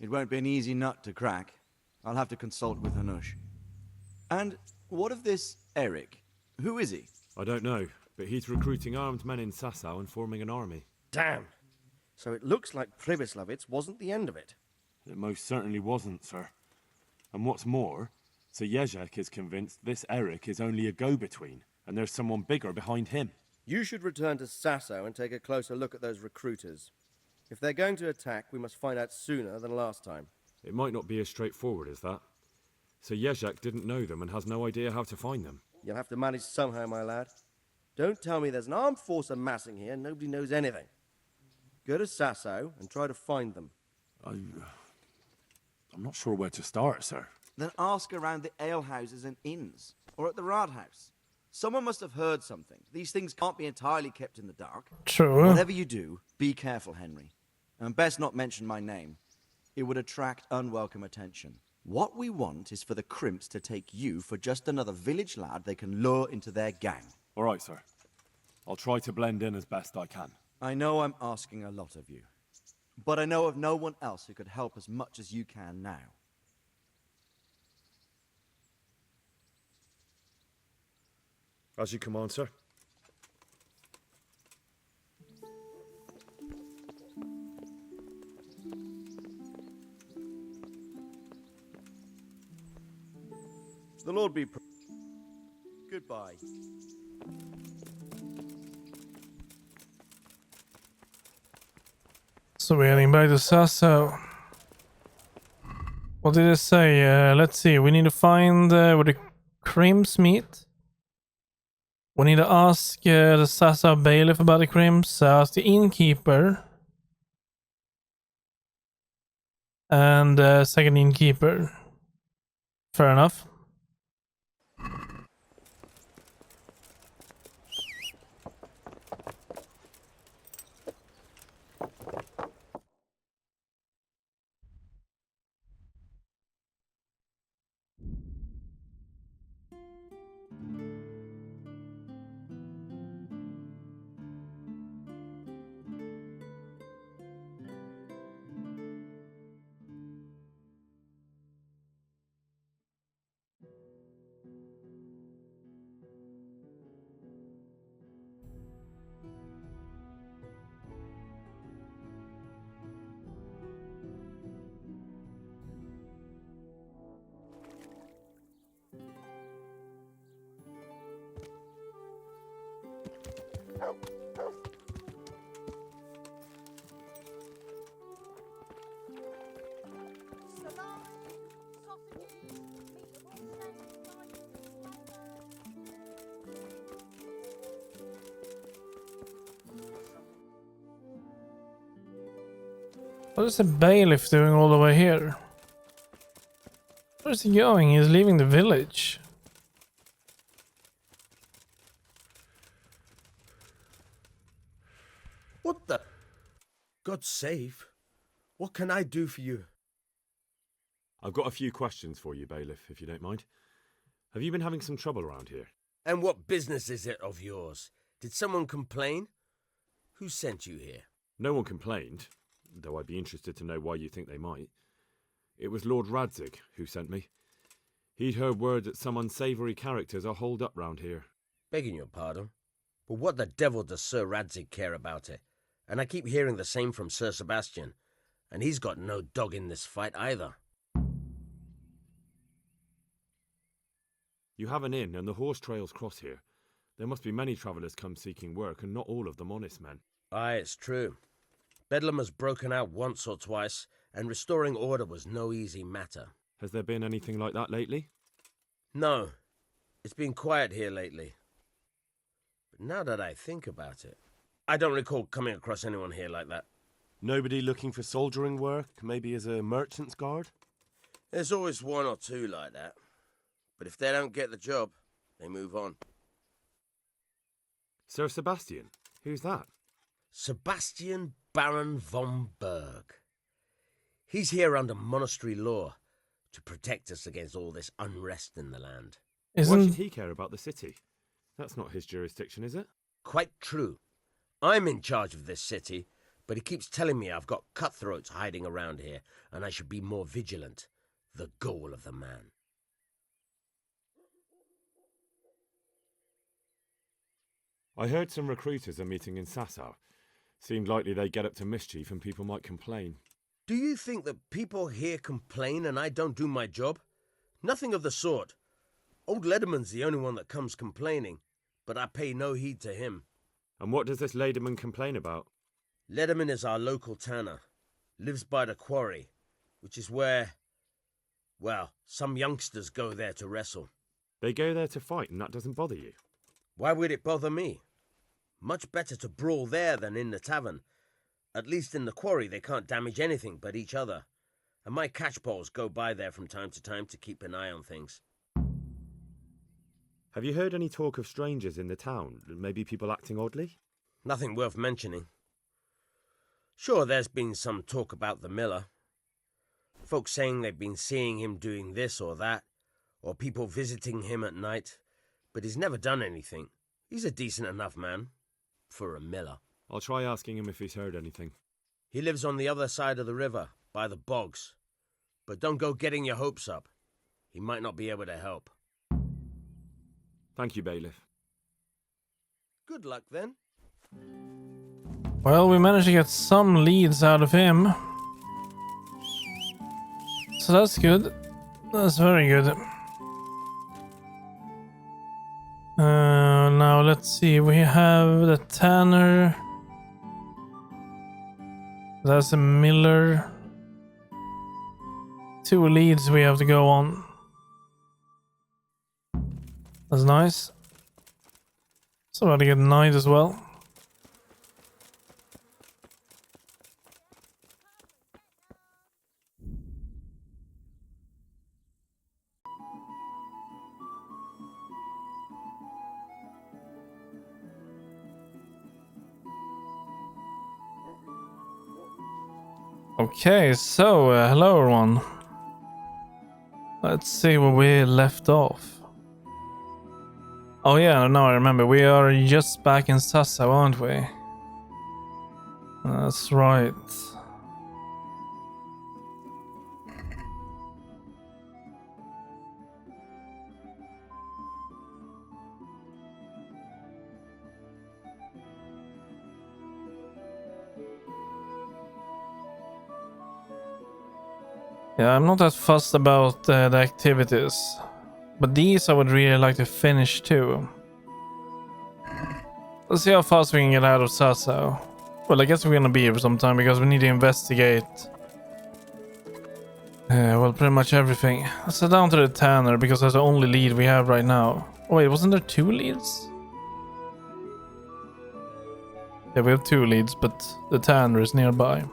It won't be an easy nut to crack. I'll have to consult with Hanush. And what of this Eric? Who is he? I don't know, but he's recruiting armed men in Sasau and forming an army. Damn. So it looks like Pribyslavitz wasn't the end of it. It most certainly wasn't, sir. And what's more, Sir Jezek is convinced this Eric is only a go-between, and there's someone bigger behind him. You should return to Sasau and take a closer look at those recruiters. If they're going to attack, we must find out sooner than last time. It might not be as straightforward as that. Sir Jezek didn't know them and has no idea how to find them. You'll have to manage somehow, my lad. Don't tell me there's an armed force amassing here and nobody knows anything. Go to Sasau and try to find them. I'm not sure where to start, sir. Then ask around the alehouses and inns, or at the Rathaus. Someone must have heard something. These things can't be entirely kept in the dark. True. Whatever you do, be careful, Henry. And best not mention my name. It would attract unwelcome attention. What we want is for the crimps to take you for just another village lad they can lure into their gang. All right, sir. I'll try to blend in as best I can. I know I'm asking a lot of you, but I know of no one else who could help as much as you can now. As you command, sir. The Lord be... Goodbye. So we're heading back to Sasau. What did it say? Let's see. We need to find where the crimps meet. We need to ask the Sasau bailiff about the crimps. Ask the innkeeper. And second innkeeper. Fair enough. What is the bailiff doing all the way here? Where's he going? He's leaving the village. What the... God save. What can I do for you? I've got a few questions for you, bailiff, if you don't mind. Have you been having some trouble around here? And what business is it of yours? Did someone complain? Who sent you here? No one complained, though I'd be interested to know why you think they might. It was Lord Radzig who sent me. He'd heard word that some unsavoury characters are holed up round here. Begging your pardon, but what the devil does Sir Radzig care about it? And I keep hearing the same from Sir Sebastian, and he's got no dog in this fight either. You have an inn, and the horse trails cross here. There must be many travellers come seeking work, and not all of them honest men. Aye, it's true. Bedlam has broken out once or twice, and restoring order was no easy matter. Has there been anything like that lately? No, it's been quiet here lately. But now that I think about it, I don't recall coming across anyone here like that. Nobody looking for soldiering work, maybe as a merchant's guard? There's always one or two like that. But if they don't get the job, they move on. Sir Sebastian? Who's that? Sebastian Baron von Berg. He's here under monastery law to protect us against all this unrest in the land. Why should Isn't he care about the city? That's not his jurisdiction, is it? Quite true. I'm in charge of this city, but he keeps telling me I've got cutthroats hiding around here, and I should be more vigilant. The goal of the man. I heard some recruiters are meeting in Sasau. Seemed likely they get up to mischief and people might complain. Do you think that people here complain and I don't do my job? Nothing of the sort. Old Lederman's the only one that comes complaining, but I pay no heed to him. And what does this Lederman complain about? Lederman is our local tanner. Lives by the quarry, which is where, well, some youngsters go there to wrestle. They go there to fight and that doesn't bother you? Why would it bother me? Much better to brawl there than in the tavern. At least in the quarry they can't damage anything but each other. And my catchpoles go by there from time to time to keep an eye on things. Have you heard any talk of strangers in the town? Maybe people acting oddly? Nothing worth mentioning. Sure, there's been some talk about the miller. Folks saying they've been seeing him doing this or that, or people visiting him at night, but he's never done anything. He's a decent enough man, for a miller. I'll try asking him if he's heard anything. He lives on the other side of the river, by the bogs. But don't go getting your hopes up. He might not be able to help. Thank you, Bailiff. Good luck, then. Well, we managed to get some leads out of him. So that's good. That's very good. Now let's see. We have the tanner. That's a miller. 2 leads we have to go on. That's nice. So about to get a knight as well. Okay, so hello everyone. Let's see where we left off. Oh yeah, now I remember. We are just back in Sasau, aren't we? That's right. Yeah, I'm not that fussed about the activities, but these I would really like to finish too. Let's see how fast we can get out of Sasau. Well, I guess we're gonna be here for some time because we need to investigate. Well, pretty much everything. Let's head down to the tanner because that's the only lead we have right now. Oh, wait, wasn't there 2 leads? Yeah, we have 2 leads, but the tanner is nearby.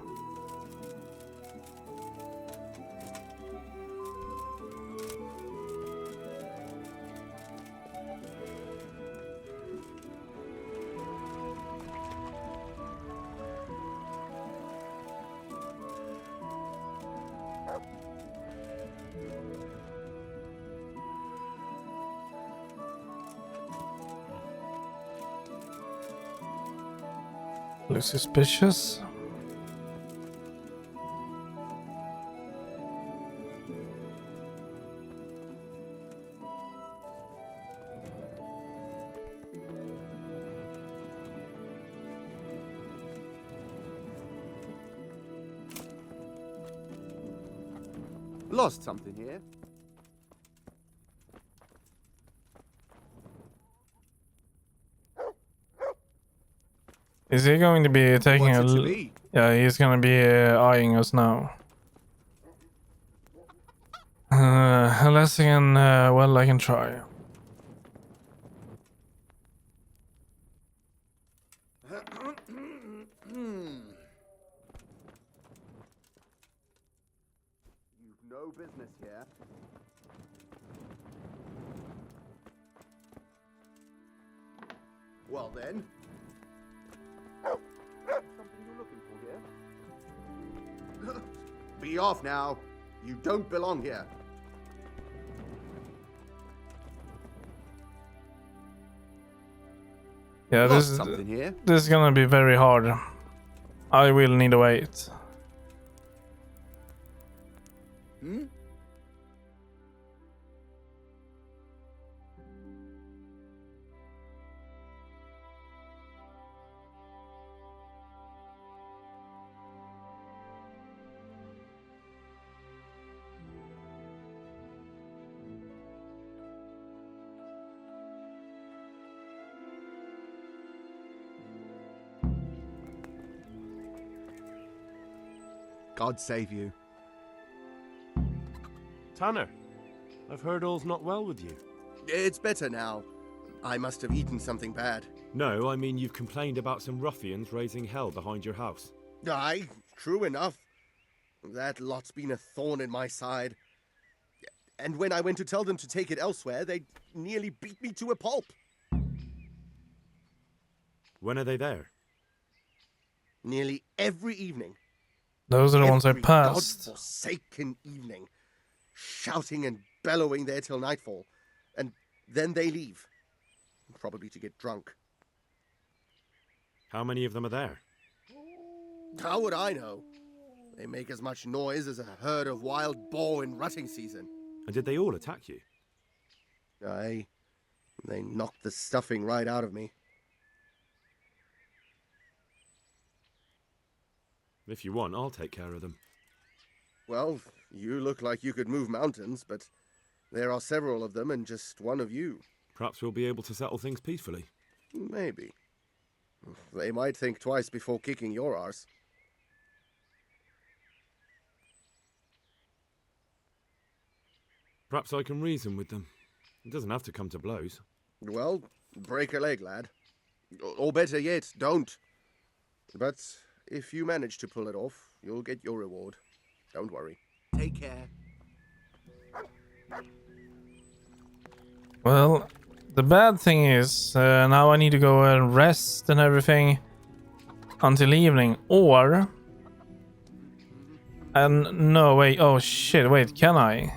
Looks suspicious. Lost something here? Is he going to be taking What's it to a... be? Yeah, he's going to be eyeing us now. Unless I can... well, I can try. You've no business here. Well then. Something you're looking for here? Be off now. You don't belong here. Yeah, Lost something here? this is gonna be very hard. I will need to wait. Hmm? God save you. Tanner, I've heard all's not well with you. It's better now. I must have eaten something bad. No, I mean you've complained about some ruffians raising hell behind your house. Aye, true enough. That lot's been a thorn in my side. And when I went to tell them to take it elsewhere, they nearly beat me to a pulp. When are they there? Nearly every evening. Those are the ones I Every passed. godforsaken evening. Shouting and bellowing there till nightfall. And then they leave. Probably to get drunk. How many of them are there? How would I know? They make as much noise as a herd of wild boar in rutting season. And did they all attack you? Aye. They knocked the stuffing right out of me. If you want, I'll take care of them. Well, you look like you could move mountains, but there are several of them and just one of you. Perhaps we'll be able to settle things peacefully. Maybe. They might think twice before kicking your arse. Perhaps I can reason with them. It doesn't have to come to blows. Well, break a leg, lad. Or better yet, don't. But if you manage to pull it off, you'll get your reward. Don't worry. Take care. Well, the bad thing is now I need to go and rest and everything until evening, or and no wait, oh shit, wait, can I?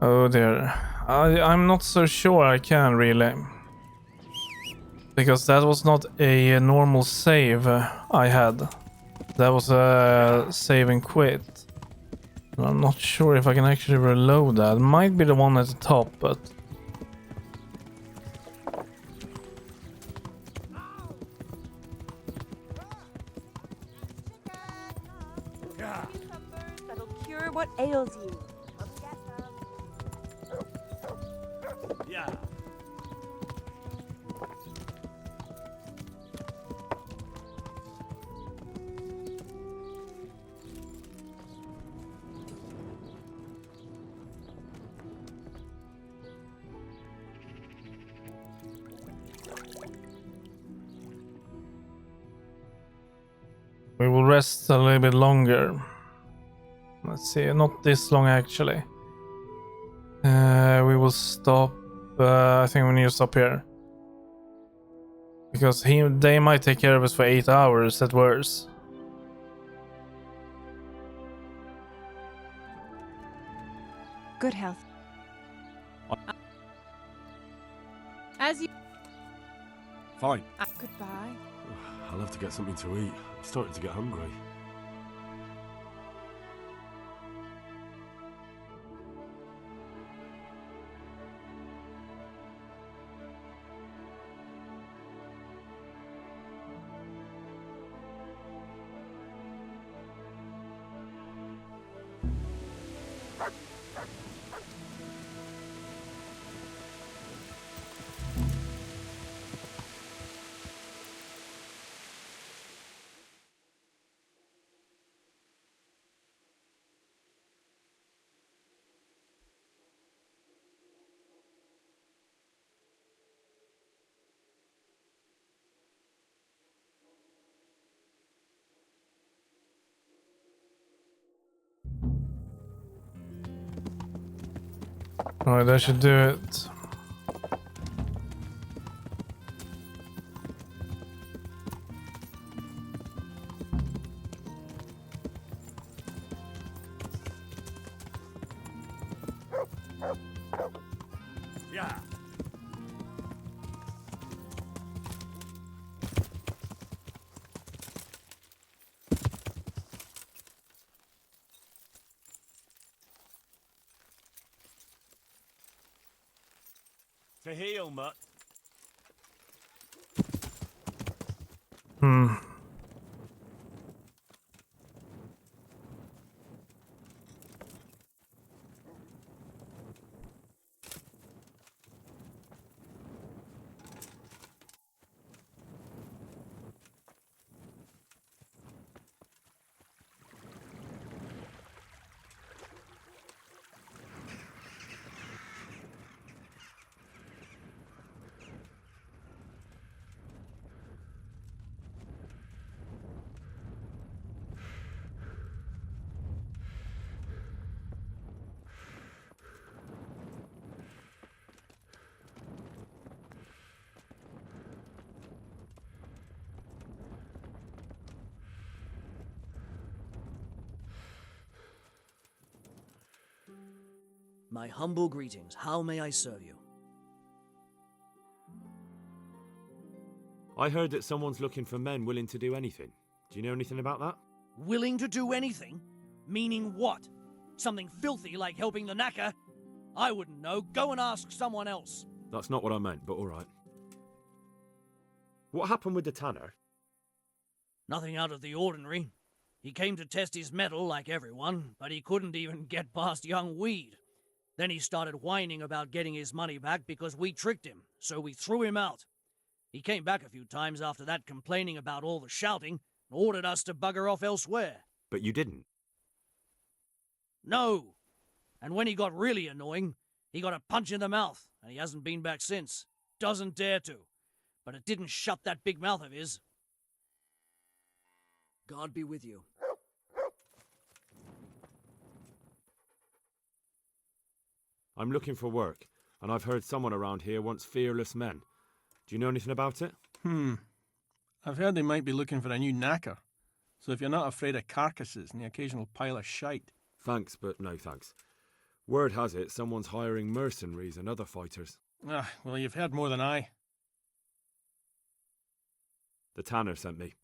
Oh dear, I'm not so sure I can really, because that was not a normal save I had. That was a save and quit. I'm not sure if I can actually reload that. Might be the one at the top, but That'll cure what ails you. Yeah. we will rest a little bit longer. Let's see, not this long actually. We will stop. I think we need to stop here. Because they might take care of us for 8 hours at worst. Good health. As you. Fine. Goodbye. I'll have to get something to eat. I'm starting to get hungry. Alright, that should do it. Yeah. heel, mutt. My humble greetings. How may I serve you? I heard that someone's looking for men willing to do anything. Do you know anything about that? Willing to do anything? Meaning what? Something filthy like helping the knacker? I wouldn't know. Go and ask someone else. That's not what I meant, but alright. What happened with the tanner? Nothing out of the ordinary. He came to test his mettle like everyone, but he couldn't even get past young Weed. Then he started whining about getting his money back because we tricked him, so we threw him out. He came back a few times after that complaining about all the shouting and ordered us to bugger off elsewhere. But you didn't. No. And when he got really annoying, he got a punch in the mouth, and he hasn't been back since. Doesn't dare to. But it didn't shut that big mouth of his. God be with you. I'm looking for work, and I've heard someone around here wants fearless men. Do you know anything about it? I've heard they might be looking for a new knacker. So if you're not afraid of carcasses and the occasional pile of shite. Thanks, but no thanks. Word has it someone's hiring mercenaries and other fighters. Well, you've heard more than I. The tanner sent me.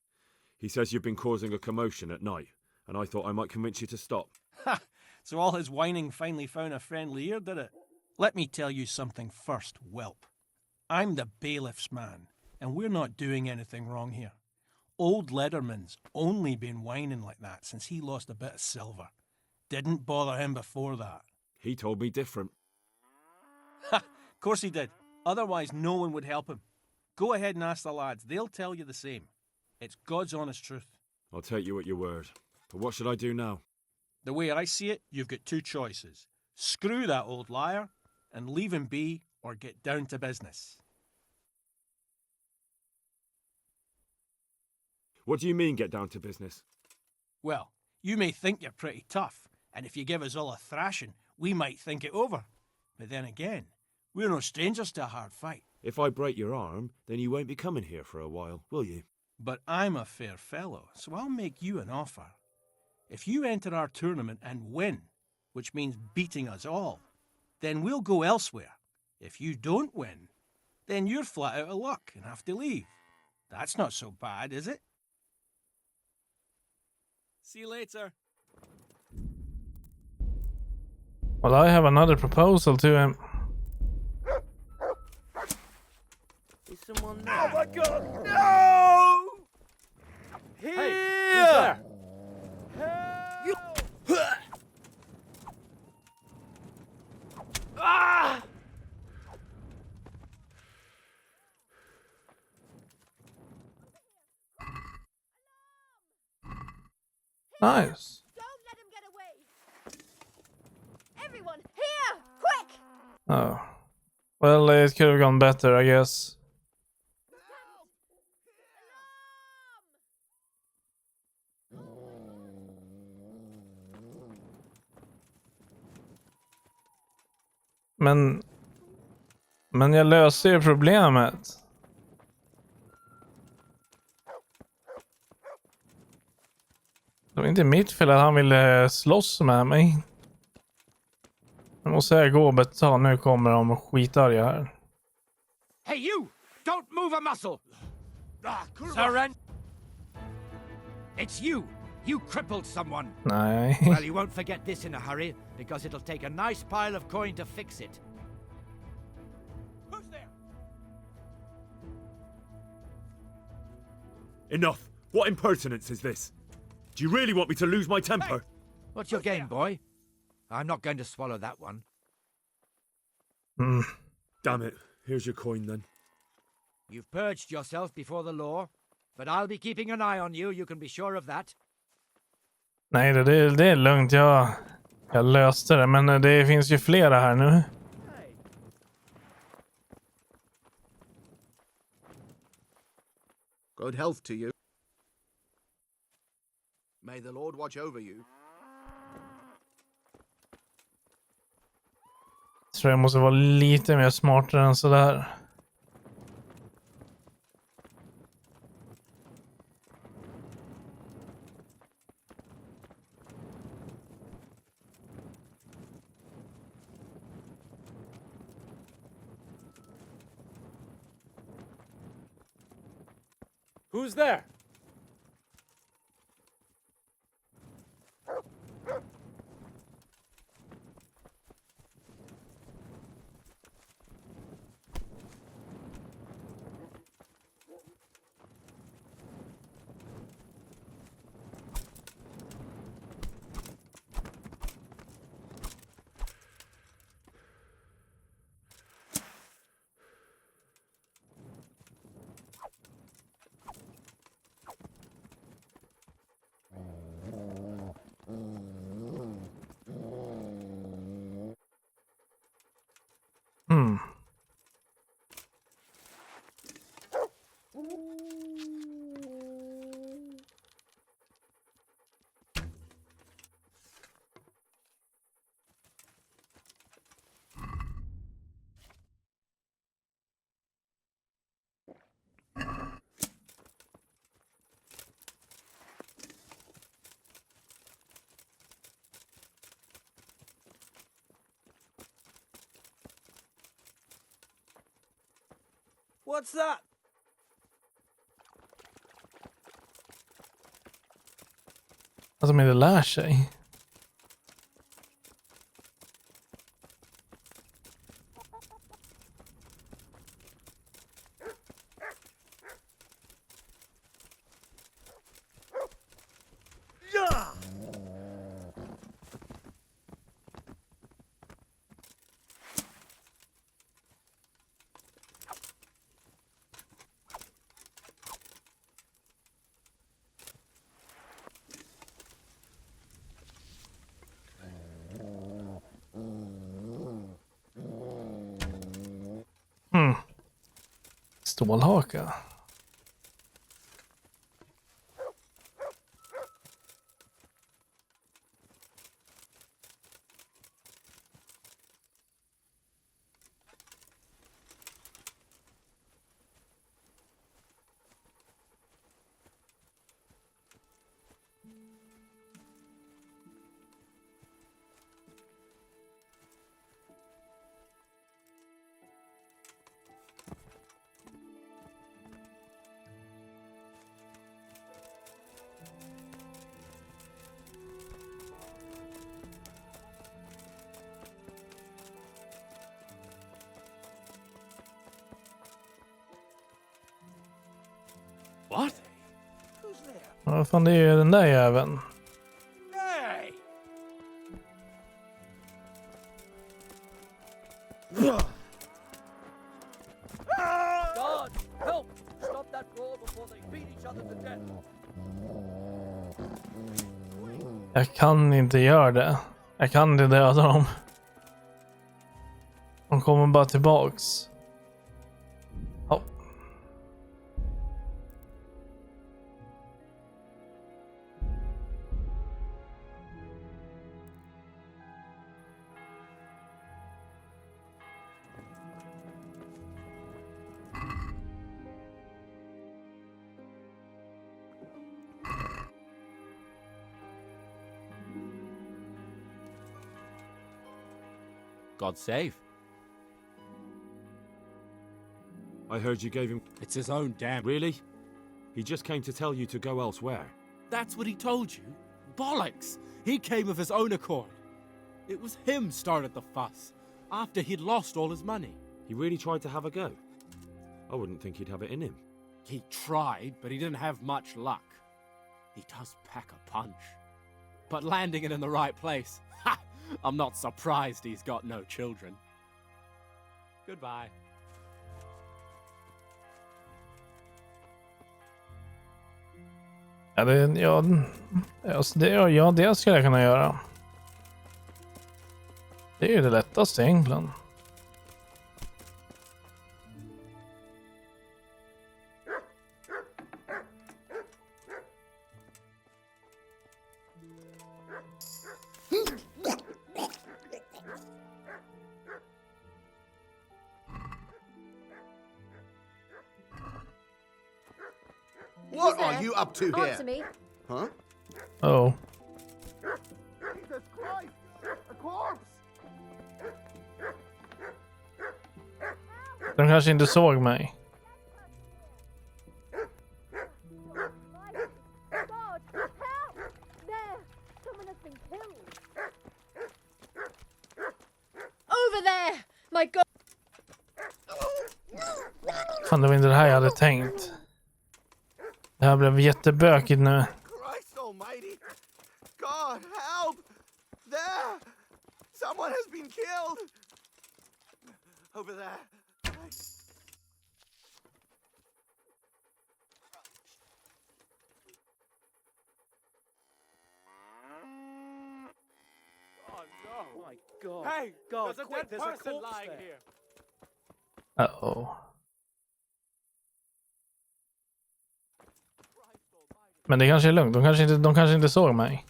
He says you've been causing a commotion at night, and I thought I might convince you to stop. Ha! So all his whining finally found a friendly ear, did it? Let me tell you something first, whelp. I'm the bailiff's man, and we're not doing anything wrong here. Old Lederman's only been whining like that since he lost a bit of silver. Didn't bother him before that. He told me different. Ha! Of course he did. Otherwise no one would help him. Go ahead and ask the lads. They'll tell you the same. It's God's honest truth. I'll take you at your word. But what should I do now? The way I see it, you've got two choices. Screw that old liar and leave him be, or get down to business. What do you mean, get down to business? Well, you may think you're pretty tough, and if you give us all a thrashing, we might think it over. But then again, we're no strangers to a hard fight. If I break your arm, then you won't be coming here for a while, will you? But I'm a fair fellow, so I'll make you an offer. If you enter our tournament and win, which means beating us all, then we'll go elsewhere. If you don't win, then you're flat out of luck and have to leave. That's not so bad, is it? See you later. Well, I have another proposal to him. Is someone there? Oh my god! No! Here! Hey, who's there? You... Ah! Nice. Don't let him get away. Everyone, here! Quick! Oh. Well, it could have gone better, I guess. Men jag löser ju problemet. Det var inte mitt fel att han ville slåss med mig. Nu måste jag gå och betala. Nu kommer de skitarga här. Hey you! Don't move a muscle! Surrender! It's you! You crippled someone! Nej. Well, you won't forget this in a hurry, because it'll take a nice pile of coin to fix it. Who's there? Enough! What impertinence is this? Do you really want me to lose my temper? Hey! What's your game, boy? I'm not going to swallow that one. Damn it. Here's your coin then. You've purged yourself before the law, but I'll be keeping an eye on you, you can be sure of that. Nej, det är lugnt. Jag löste det, men det finns ju flera här nu. Good health to you. May the Lord watch over you. Jag tror jag måste vara lite mer smartare än sådär. Who's there? What's that? Alltså, men det lär sig. Stålhaka. What? Vad fan, det är ju den där jäveln. Hey! God, help! Stop that brawl before they beat each other to death. Jag kan inte göra det. Jag kan inte döda dem. De kommer bara tillbaks. Ja. God save. I heard you gave him... It's his own damn... Really? He just came to tell you to go elsewhere. That's what he told you? Bollocks! He came of his own accord. It was him started the fuss, after he'd lost all his money. He really tried to have a go. I wouldn't think he'd have it in him. He tried, but he didn't have much luck. He does pack a punch. But landing it in the right place, ha! I'm not surprised he's got no children. Goodbye. Ja, det skulle jag kunna göra. Det är ju det lättaste egentligen. What are you up to here? Answer me. Huh? Oh. Jesus Christ! A corpse! De kanske inte såg mig. God, help! There! Someone has been killed. Over there! My God! Fan, det var inte det här jag hade tänkt. Det här blev jättebökigt nu. Christ almighty! God, help! There! Someone has been killed! Over there. Oh no! My God! Hey, God, there's a quick, dead there's a person corpse lying there. here. Uh-oh. Men det kanske är lugnt. De kanske inte såg mig.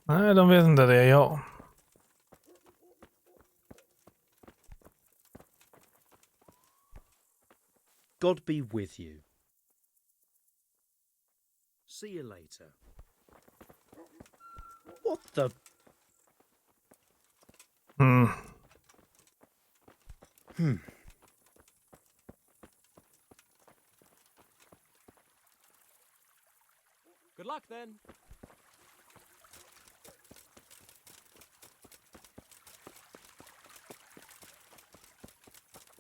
Nej, de vet inte det är jag. God be with you. See you later. What the? Hmm. Good luck then.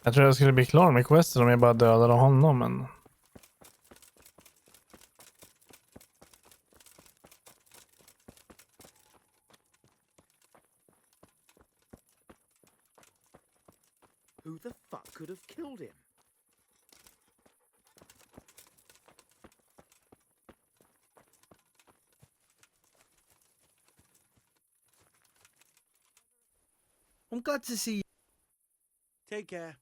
Jag tror jag skulle bli klar med questen om jag bara dödade honom, men... Who the fuck could have killed him? I'm glad to see you. Take care.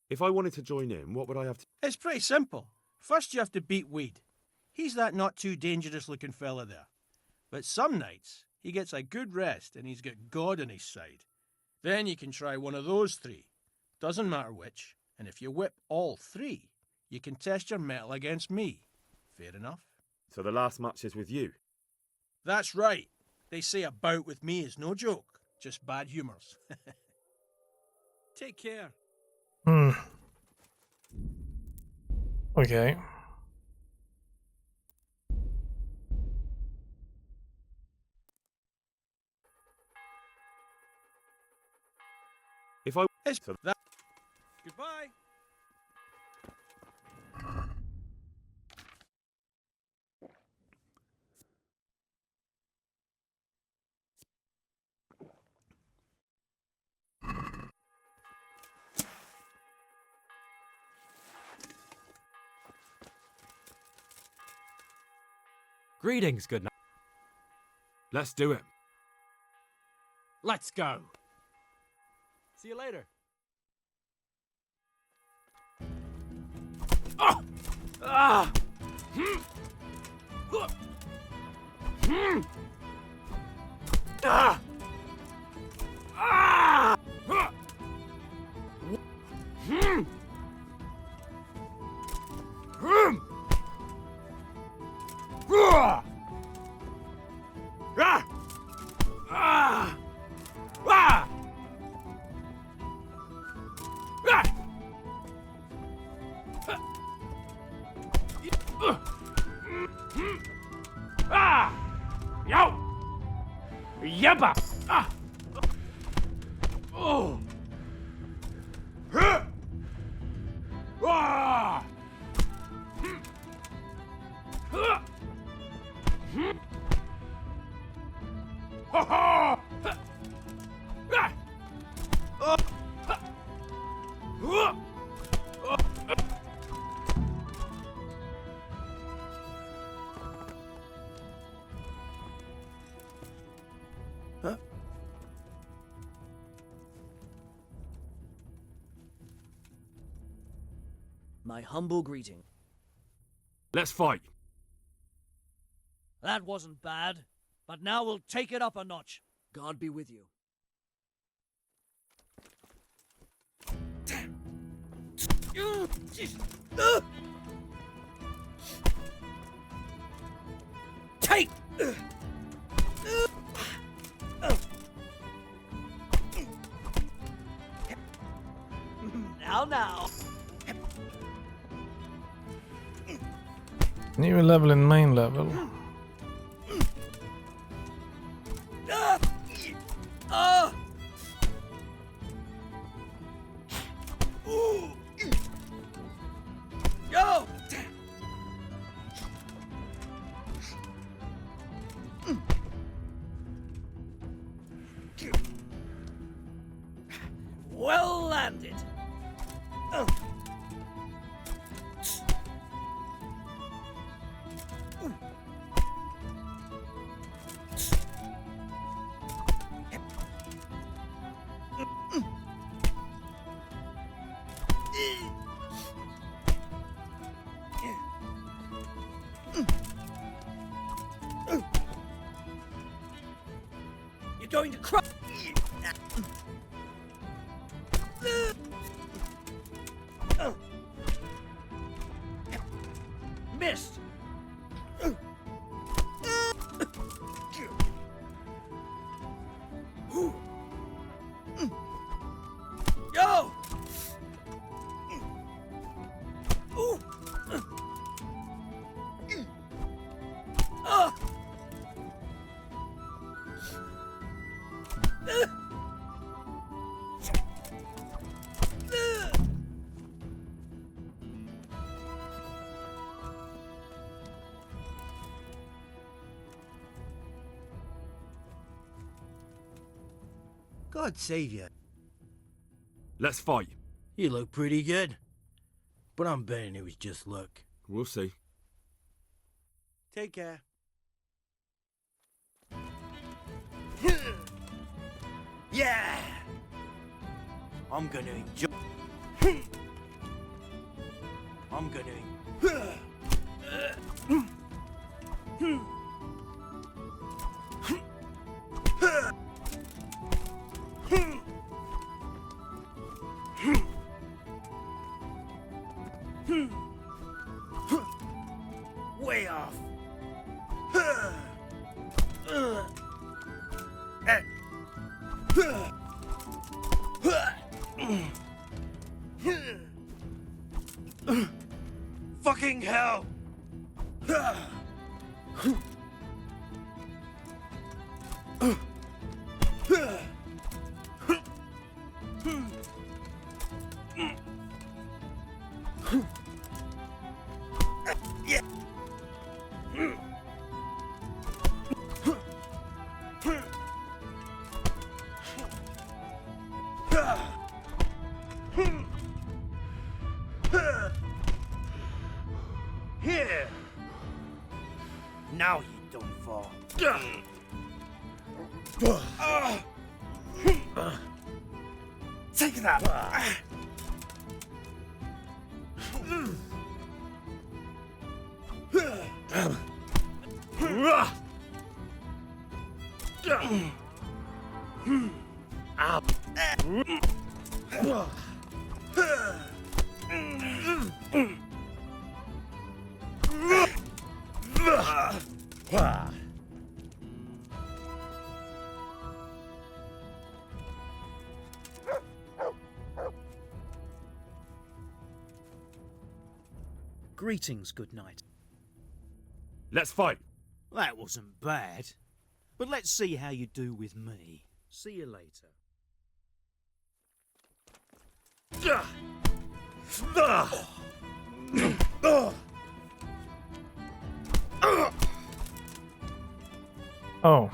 If I wanted to join in, what would I have to... It's pretty simple. First you have to beat Weed. He's that not too dangerous looking fella there. But some nights, he gets a good rest and he's got God on his side. Then you can try one of those three. Doesn't matter which. And if you whip all three, you can test your mettle against me. Fair enough? So the last match is with you? That's right. They say a bout with me is no joke. Just bad humours. Take care. Okej. If I... It's that. Goodbye. Greetings, good night. Let's do it. Let's go. See you later. Ah! Ah! Ah! Ah! Yo! Yabba! Ah! Oh! Huh! Ah! Huh! Ha ha! Ah! My humble greeting. Let's fight. That wasn't bad, but now we'll take it up a notch. God be with you. Take! Now. New level in main level. Yo! Well landed. You're going to cry. Missed. Yo! God save you. Let's fight. You look pretty good. But I'm betting it was just luck. We'll see. Take care. Yeah! I'm gonna enjoy. I'm gonna. Way off. Fucking hell! Here! Now you don't fall. Take that! Greetings, good night. Let's fight. That wasn't bad. But let's see how you do with me. See you later. Oh.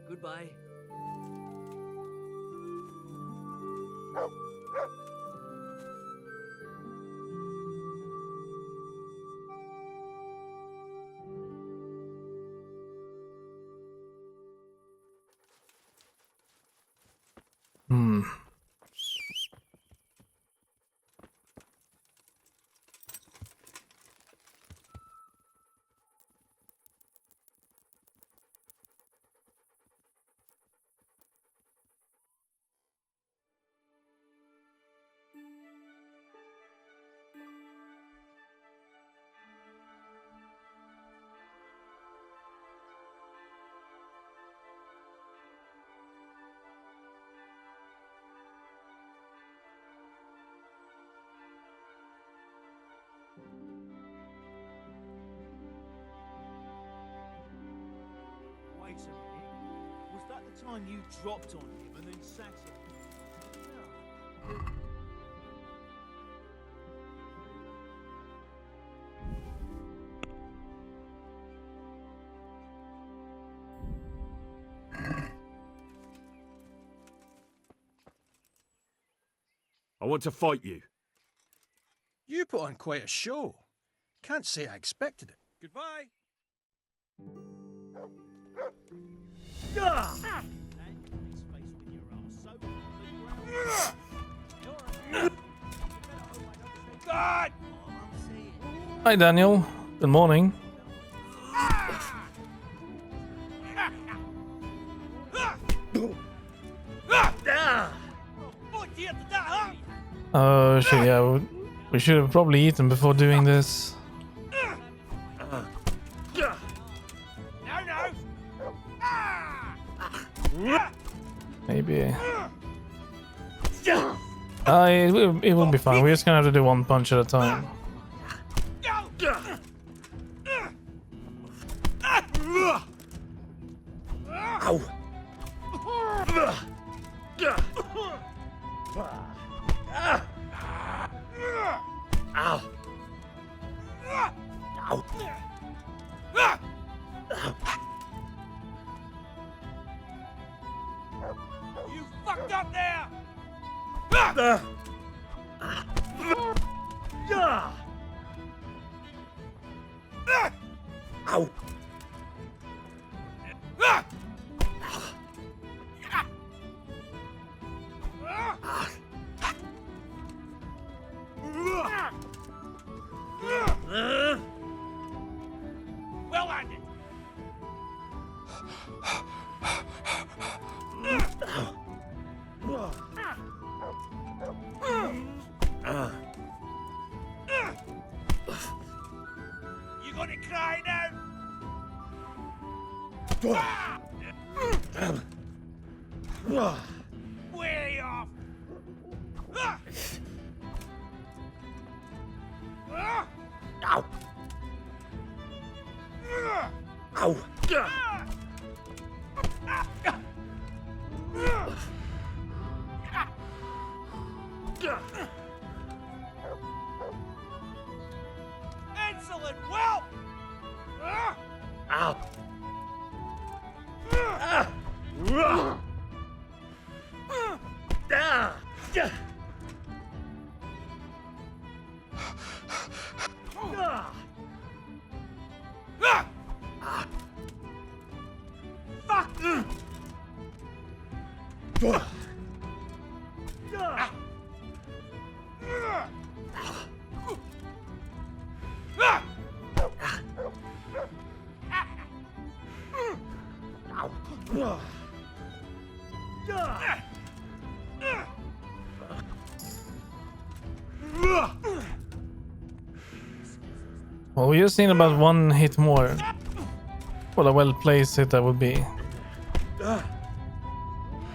Goodbye. Hmm. Wait a minute. Was that the time you dropped on him and then sat him? I want to fight you. You put on quite a show. Can't say I expected it. Goodbye. God! Hi, Daniel. Good morning. Oh shit, yeah, we should have probably eaten before doing this. Maybe. It will be fine. We're just gonna have to do one punch at a time. Ow! Ow! Ow! You fucked up there! Ow! Well landed. You gonna cry now? Way off. Ow! Ow! Well, we just need about one hit more. What a well-placed hit that would be.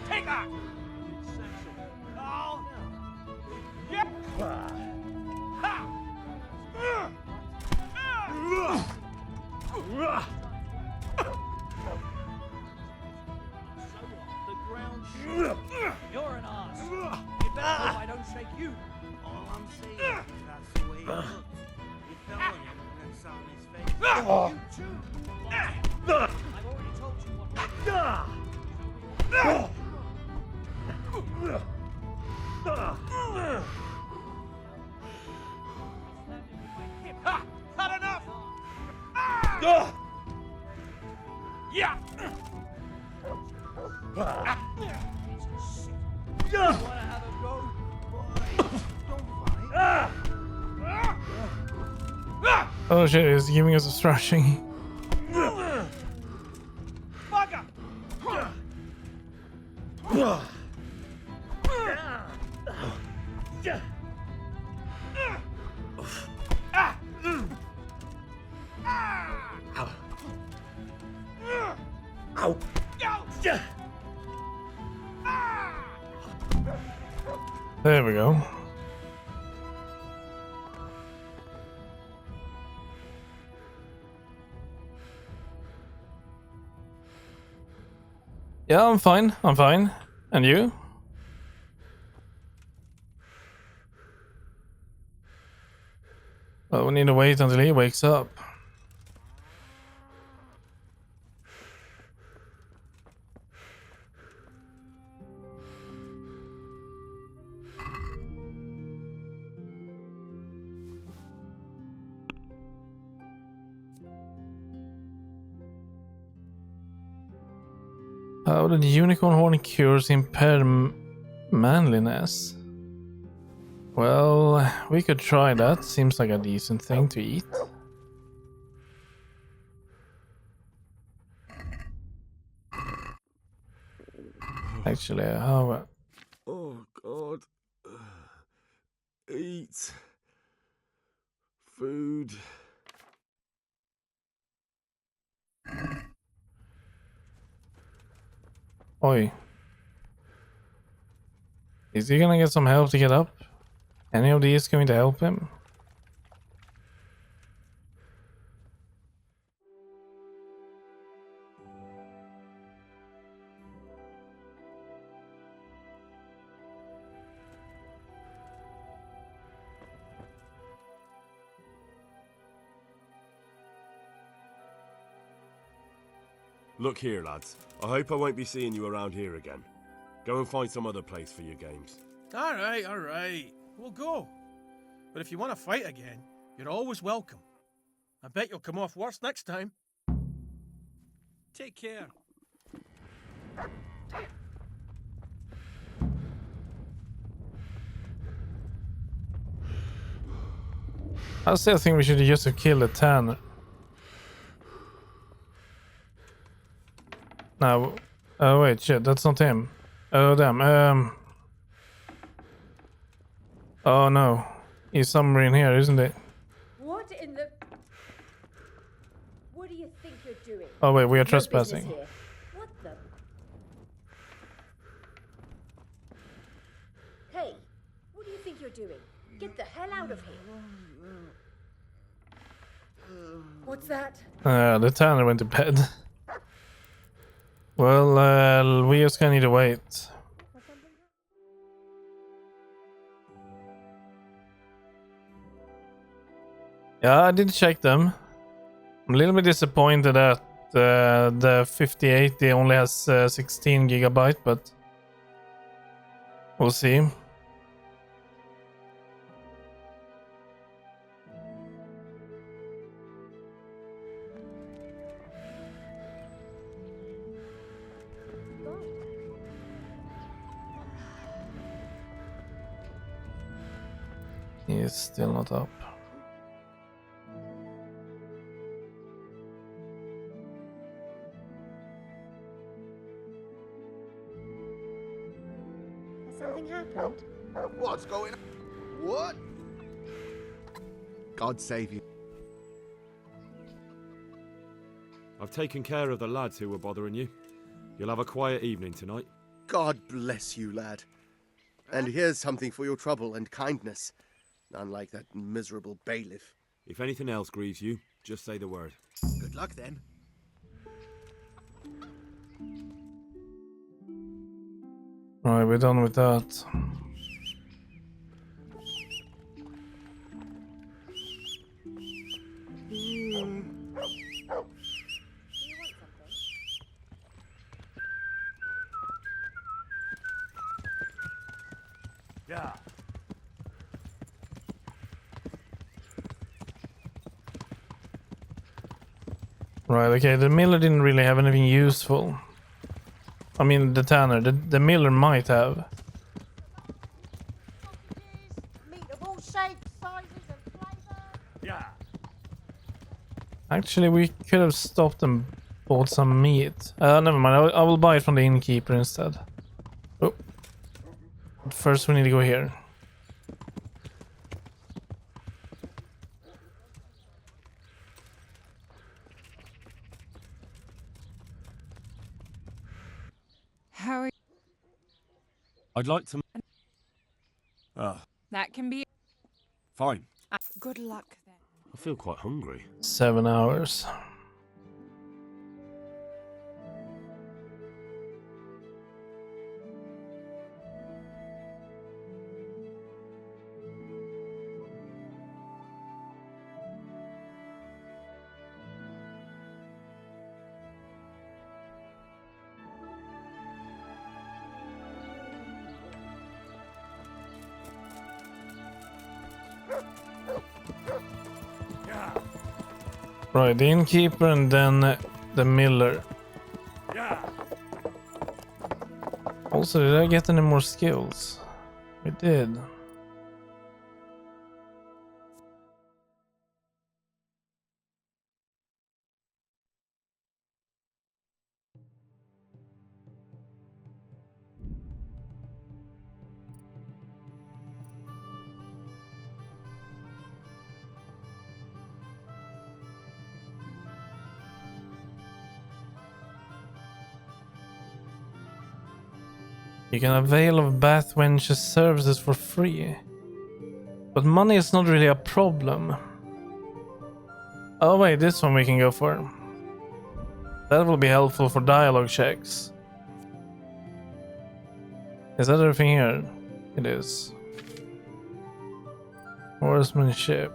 Take that! The ground shook. You're an ass. You better hope I don't shake you. All I'm saying is that's the way he looked. You fell on him and saw on his face. You too. I've already told you what. Ha! Had enough! Yeah! You wanna have a go? Oh shit, he's giving us a thrashing. Bugger! Ow! There we go. Yeah, I'm fine. I'm fine. And you? Well, we need to wait until he wakes up. How did unicorn horn cures impaired manliness? Well, we could try that. Seems like a decent thing to eat. Actually, how... Oh, God. Eat. Food. Oi. Is he gonna get some help to get up? Any of these going to help him? Look here, lads. I hope I won't be seeing you around here again. Go and find some other place for your games. All right. We'll go. But if you want to fight again, you're always welcome. I bet you'll come off worse next time. Take care. I still think we should just have killed the Tanner. No. Oh wait, shit, that's not him. Oh damn. Oh no. He's somewhere in here, isn't it? What in the... What do you think you're doing? Oh wait, we are No business trespassing. here. What the... Hey, what do you think you're doing? Get the hell out of here. What's that? The Tanner went to bed. Well, we just gonna need to wait. Yeah, I did check them. I'm a little bit disappointed that The 5080 only has 16 gigabyte, but we'll see. He is still not up. Has something happened? What's going on? What? God save you. I've taken care of the lads who were bothering you. You'll have a quiet evening tonight. God bless you, lad. And here's something for your trouble and kindness. Unlike that miserable bailiff. If anything else grieves you, just say the word. Good luck then. Right, we're done with that. Yeah. Right, okay, the miller didn't really have anything useful. I mean, the tanner, the miller might have. Meat of all shapes, sizes, and flavours. Yeah. Actually, we could have stopped and bought some meat. Never mind, I will buy it from the innkeeper instead. Oh. But first we need to go here. How are you? I'd like to... Ah, That can be. fine. Good luck then. I feel quite hungry. 7 hours. Right, the innkeeper and then the miller. Yeah. Also, did I get any more skills? I did. You can avail of Bathwench's services for free. But money is not really a problem. Oh wait, this one we can go for. That will be helpful for dialogue checks. Is that everything here? It is. Horsemanship.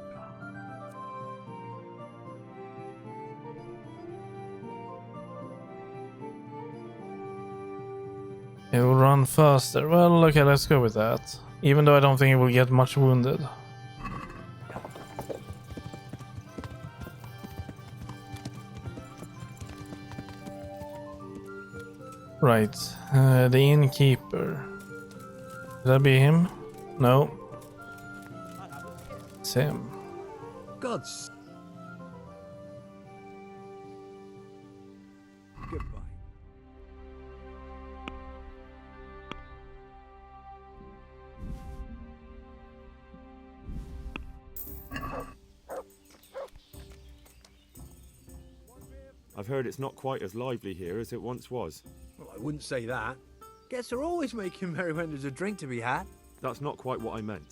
It will run faster. Well, okay, let's go with that. Even though I don't think it will get much wounded. Right, the innkeeper. Should that be him? No. It's him. God's. Goodbye. I've heard it's not quite as lively here as it once was. Well, I wouldn't say that. Guests are always making merry when there's a drink to be had. That's not quite what I meant.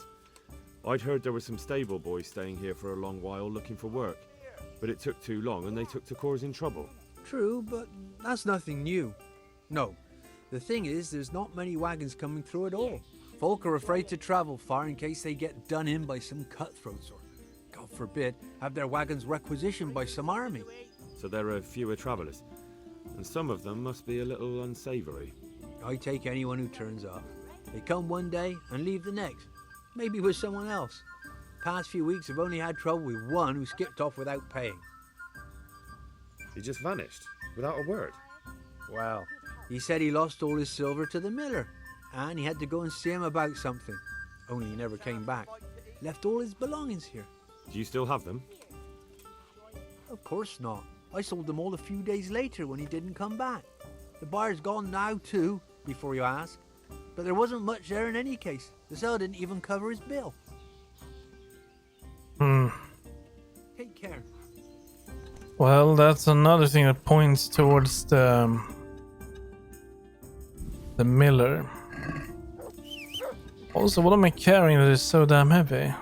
I'd heard there were some stable boys staying here for a long while looking for work, but it took too long and they took to causing trouble. True, but that's nothing new. No, the thing is, there's not many wagons coming through at all. Folk are afraid to travel far in case they get done in by some cutthroats or, God forbid, have their wagons requisitioned by some army. so there are fewer travellers. And some of them must be a little unsavoury. I take anyone who turns up. They come one day and leave the next. Maybe with someone else. Past few weeks I've only had trouble with one who skipped off without paying. He just vanished, without a word. Well, he said he lost all his silver to the miller, and he had to go and see him about something. Only he never came back. Left all his belongings here. Do you still have them? Of course not. I sold them all a few days later when he didn't come back. The buyer's gone now too, before you ask. But there wasn't much there in any case. The seller didn't even cover his bill. Take care. Well, that's another thing that points towards the miller. Also, what am I carrying that is so damn heavy?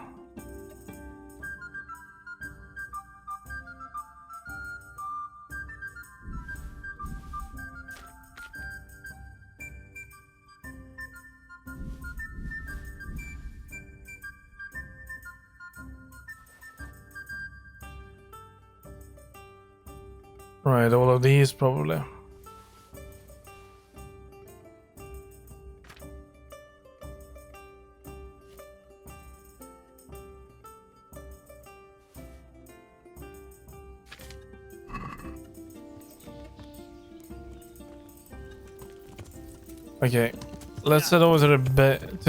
Right, all of these probably. Okay, let's head over to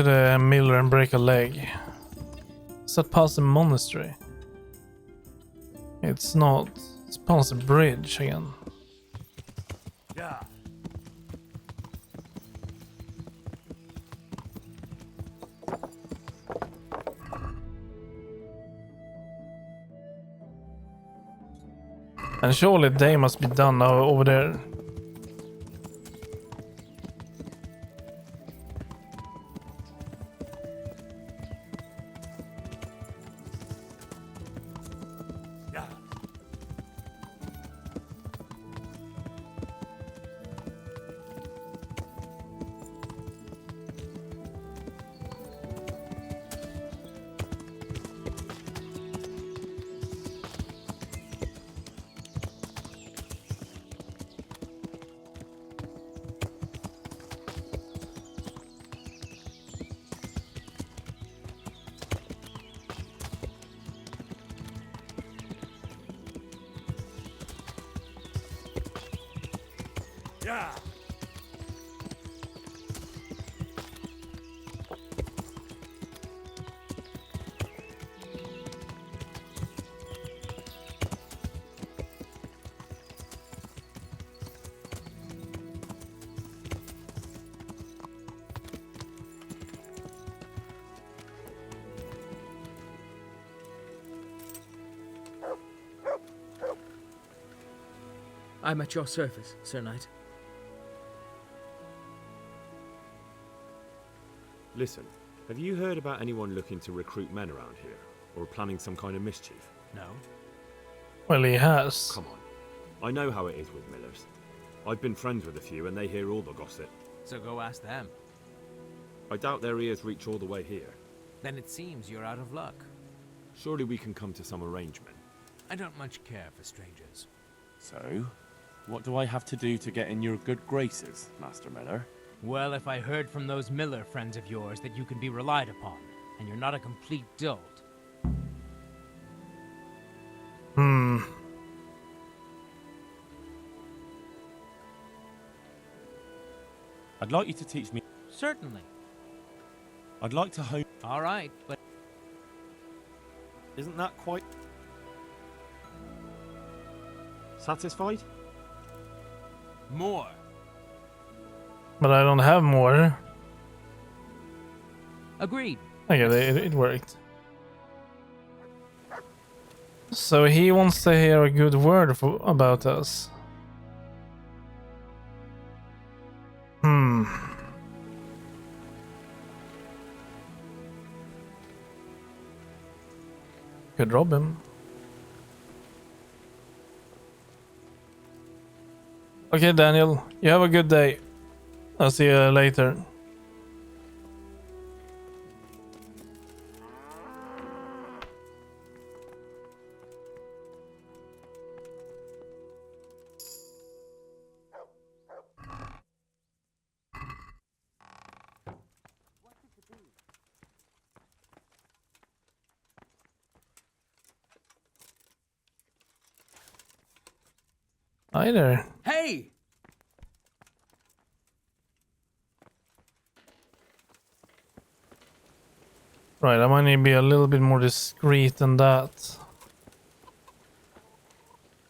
the miller and break a leg. Is that past the monastery? It's not. It's past the bridge again. Yeah. And surely they must be done now over there. Yeah. I'm at your service, Sir Knight. Listen, have you heard about anyone looking to recruit men around here? Or planning some kind of mischief? No. Well, he has. Come on. I know how it is with millers. I've been friends with a few and they hear all the gossip. So go ask them. I doubt their ears reach all the way here. Then it seems you're out of luck. Surely we can come to some arrangement. I don't much care for strangers. So, what do I have to do to get in your good graces, Master Miller? Well, if I heard from those Miller friends of yours that you can be relied upon, and you're not a complete dolt. I'd like you to teach me. Certainly. I'd like to hone. All right, but Isn't that quite satisfied? more. But I don't have more. Agreed. Okay, it worked. So he wants to hear a good word about us. Could rob him. Okay, Daniel, you have a good day. I'll see you later. Hi there. Hey! Right, I might need to be a little bit more discreet than that.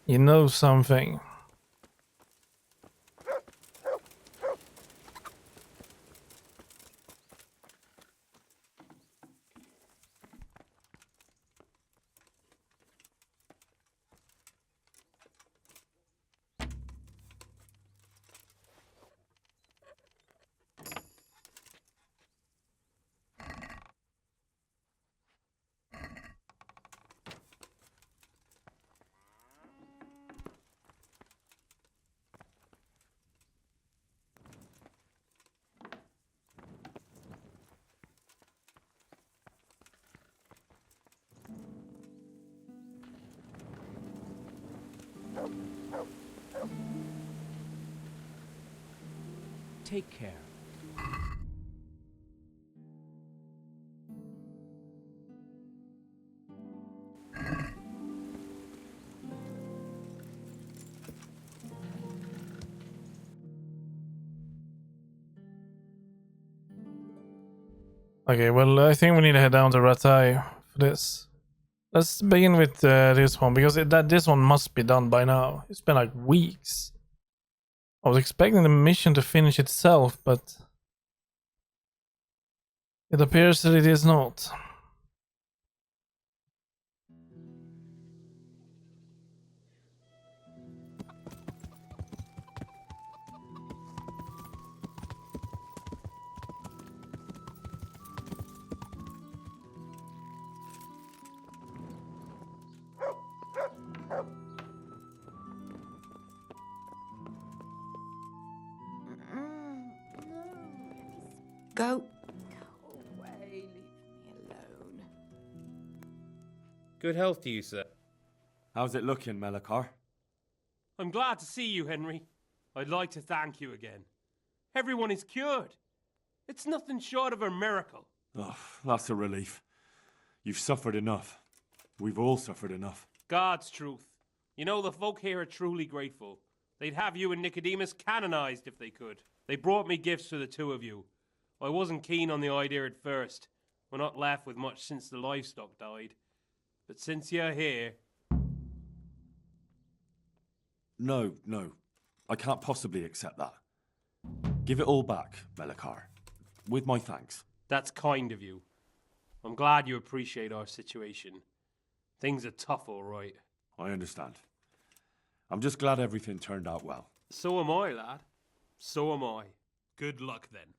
You know something. Take care. Okay, well, I think we need to head down to Ratai for this. Let's begin with this one, because this one must be done by now. It's been like weeks. I was expecting the mission to finish itself, but it appears that it is not. Go. Go away, leave me alone. Good health to you, sir. How's it looking, Melakar? I'm glad to see you, Henry. I'd like to thank you again. Everyone is cured. It's nothing short of a miracle. Oh, that's a relief. You've suffered enough. We've all suffered enough. God's truth. You know, the folk here are truly grateful. They'd have you and Nicodemus canonized if they could. They brought me gifts for the two of you. I wasn't keen on the idea at first. We're not left with much since the livestock died. But since you're here... No. I can't possibly accept that. Give it all back, Melakar. With my thanks. That's kind of you. I'm glad you appreciate our situation. Things are tough, all right. I understand. I'm just glad everything turned out well. So am I, lad. So am I. Good luck, then.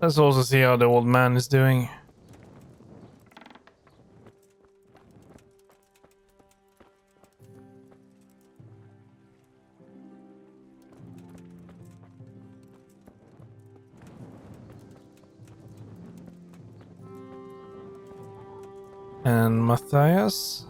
Let's also see how the old man is doing. And Matthias.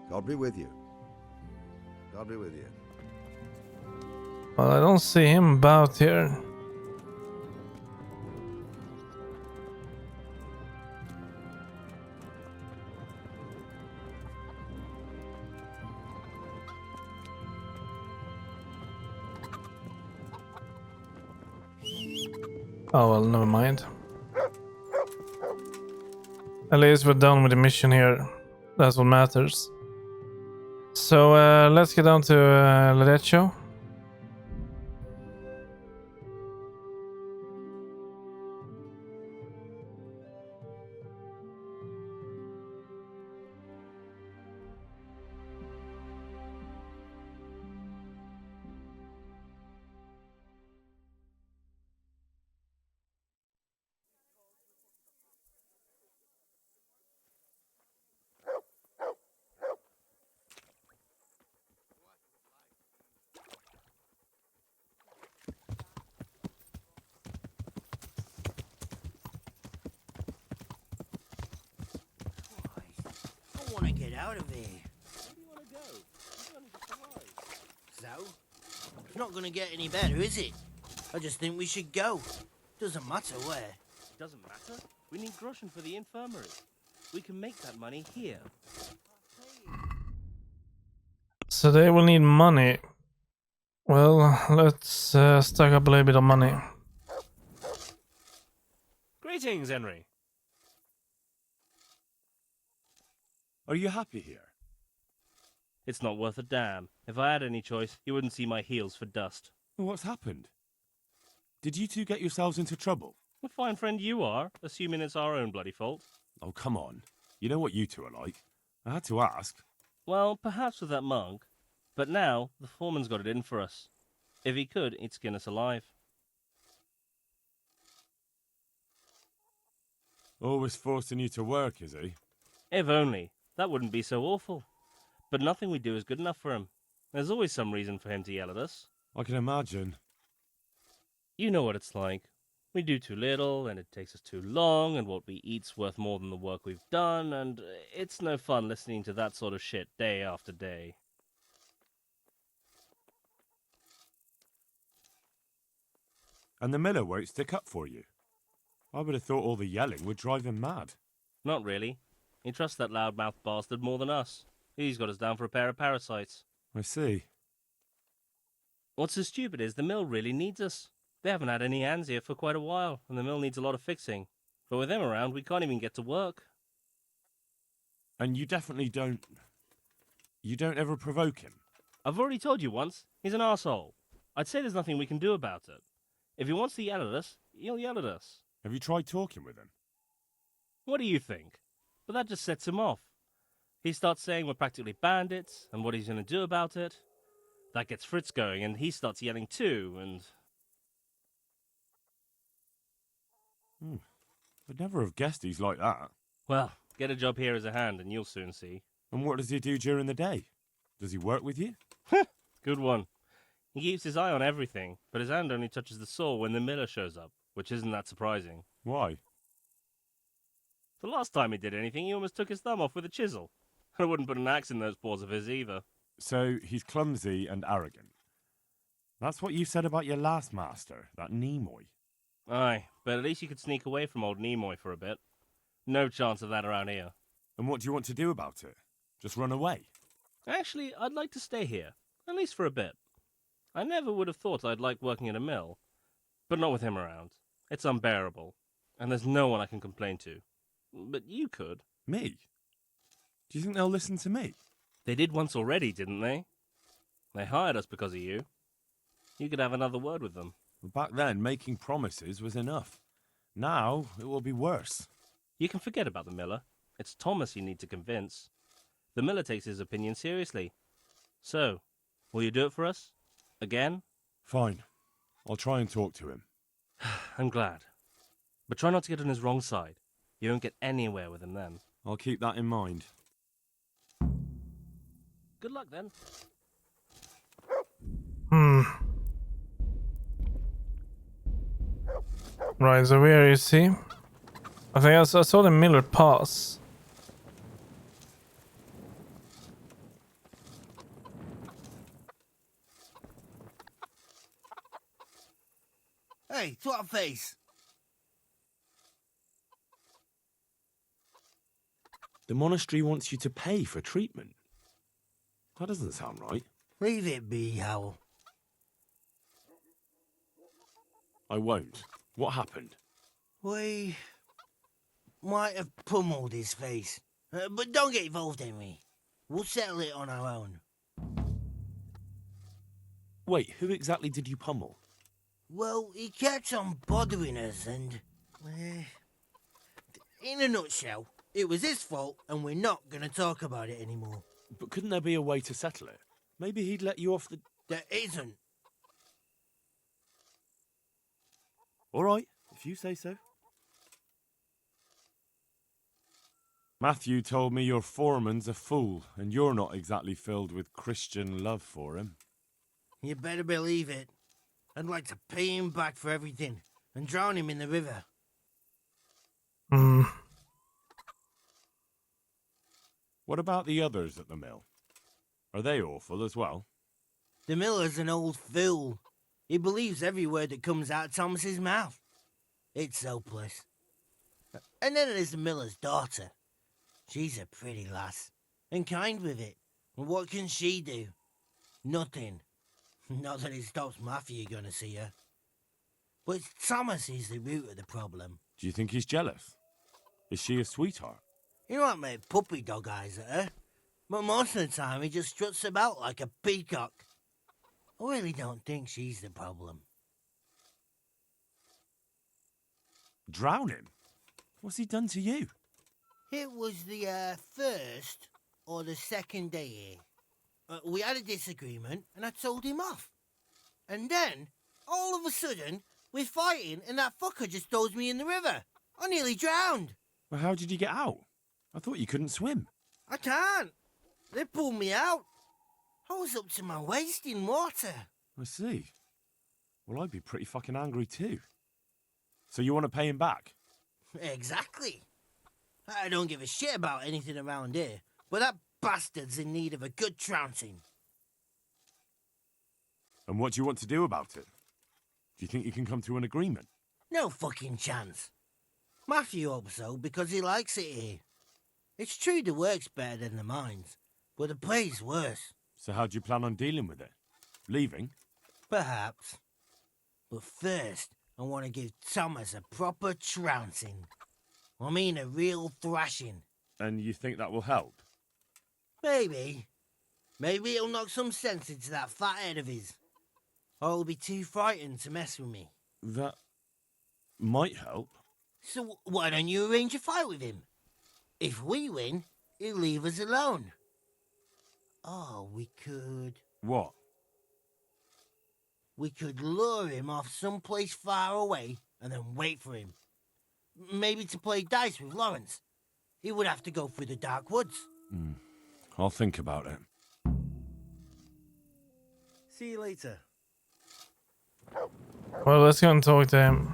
God be with you. God be with you. Well, I don't see him about here. Oh well, never mind. At least we're done with the mission here. That's what matters. So let's get down to Loreccio. want to get out of here. Where do you want to go? You've only just arrived. So? It's not going to get any better, is it? I just think we should go. Doesn't matter where. It doesn't matter. We need groschen for the infirmary. We can make that money here. So they will need money. Well, let's stack up a little bit of money. Greetings, Henry. Are you happy here? It's not worth a damn. If I had any choice, you wouldn't see my heels for dust. What's happened? Did you two get yourselves into trouble? A fine friend you are, assuming it's our own bloody fault. Oh, come on. You know what you two are like. I had to ask. Well, perhaps with that monk. But now, the foreman's got it in for us. If he could, he'd skin us alive. Always forcing you to work, is he? If only. That wouldn't be so awful. But nothing we do is good enough for him. There's always some reason for him to yell at us. I can imagine. You know what it's like. We do too little, and it takes us too long, and what we eat's worth more than the work we've done, and it's no fun listening to that sort of shit day after day. And the miller won't stick up for you. I would have thought all the yelling would drive him mad. Not really. He trusts that loudmouth bastard more than us. He's got us down for a pair of parasites. I see. What's so stupid is the mill really needs us. They haven't had any hands here for quite a while, and the mill needs a lot of fixing. But with them around, we can't even get to work. And you definitely don't... You don't ever provoke him? I've already told you once, he's an arsehole. I'd say there's nothing we can do about it. If he wants to yell at us, he'll yell at us. Have you tried talking with him? What do you think? But that just sets him off. He starts saying we're practically bandits, and what he's going to do about it. That gets Fritz going, and he starts yelling too, and... I'd never have guessed he's like that. Well, get a job here as a hand, and you'll soon see. And what does he do during the day? Does he work with you? Good one. He keeps his eye on everything, but his hand only touches the saw when the miller shows up, which isn't that surprising. Why? The last time he did anything, he almost took his thumb off with a chisel. I wouldn't put an axe in those paws of his either. So he's clumsy and arrogant. That's what you said about your last master, that Nimoy. Aye, but at least you could sneak away from old Nimoy for a bit. No chance of that around here. And what do you want to do about it? Just run away? Actually, I'd like to stay here, at least for a bit. I never would have thought I'd like working in a mill, but not with him around. It's unbearable, and there's no one I can complain to. But you could. Me? Do you think they'll listen to me? They did once already, didn't they? They hired us because of you. You could have another word with them. Back then, making promises was enough. Now, it will be worse. You can forget about the miller. It's Thomas you need to convince. The miller takes his opinion seriously. So, will you do it for us? Again? Fine. I'll try and talk to him. I'm glad. But try not to get on his wrong side. You won't get anywhere with him then. I'll keep that in mind. Good luck then. Right, so where is he? I think I saw the miller pass. Hey, twat face! The monastery wants you to pay for treatment. That doesn't sound right. Leave it be, Howell. I won't. What happened? We might have pummeled his face. But don't get involved, Henry. We'll settle it on our own. Wait, who exactly did you pummel? Well, he kept on bothering us and... in a nutshell, it was his fault and we're not going to talk about it anymore. But couldn't there be a way to settle it? Maybe he'd let you off the... There isn't. All right, if you say so. Matthew told me your foreman's a fool, and you're not exactly filled with Christian love for him. You better believe it. I'd like to pay him back for everything and drown him in the river. What about the others at the mill? Are they awful as well? The miller's an old fool. He believes every word that comes out of Thomas's mouth. It's hopeless. And then there's the miller's daughter. She's a pretty lass, and kind with it. And what can she do? Nothing. Not that it stops Matthew gonna see her. But Thomas is the root of the problem. Do you think he's jealous? Is she a sweetheart? He might make puppy dog eyes at her, but most of the time he just struts about like a peacock. I really don't think she's the problem. Drown him? What's he done to you? It was the first or the second day here. We had a disagreement and I told him off. And then, all of a sudden, we're fighting and that fucker just throws me in the river. I nearly drowned. Well, how did you get out? I thought you couldn't swim. I can't. They pulled me out. I was up to my waist in water. I see. Well, I'd be pretty fucking angry too. So you want to pay him back? Exactly. I don't give a shit about anything around here, but that bastard's in need of a good trouncing. And what do you want to do about it? Do you think you can come to an agreement? No fucking chance. Matthew hopes so because he likes it here. It's true the work's better than the mines, but the pay's worse. So how do you plan on dealing with it? Leaving? Perhaps. But first, I want to give Thomas a proper trouncing. I mean a real thrashing. And you think that will help? Maybe. Maybe it'll knock some sense into that fat head of his. Or he'll be too frightened to mess with me. That might help. So why don't you arrange a fight with him? If we win, he'll leave us alone. Oh, we could... What? We could lure him off someplace far away and then wait for him. Maybe to play dice with Lawrence. He would have to go through the dark woods. I'll think about it. See you later. Well, let's go and talk to him.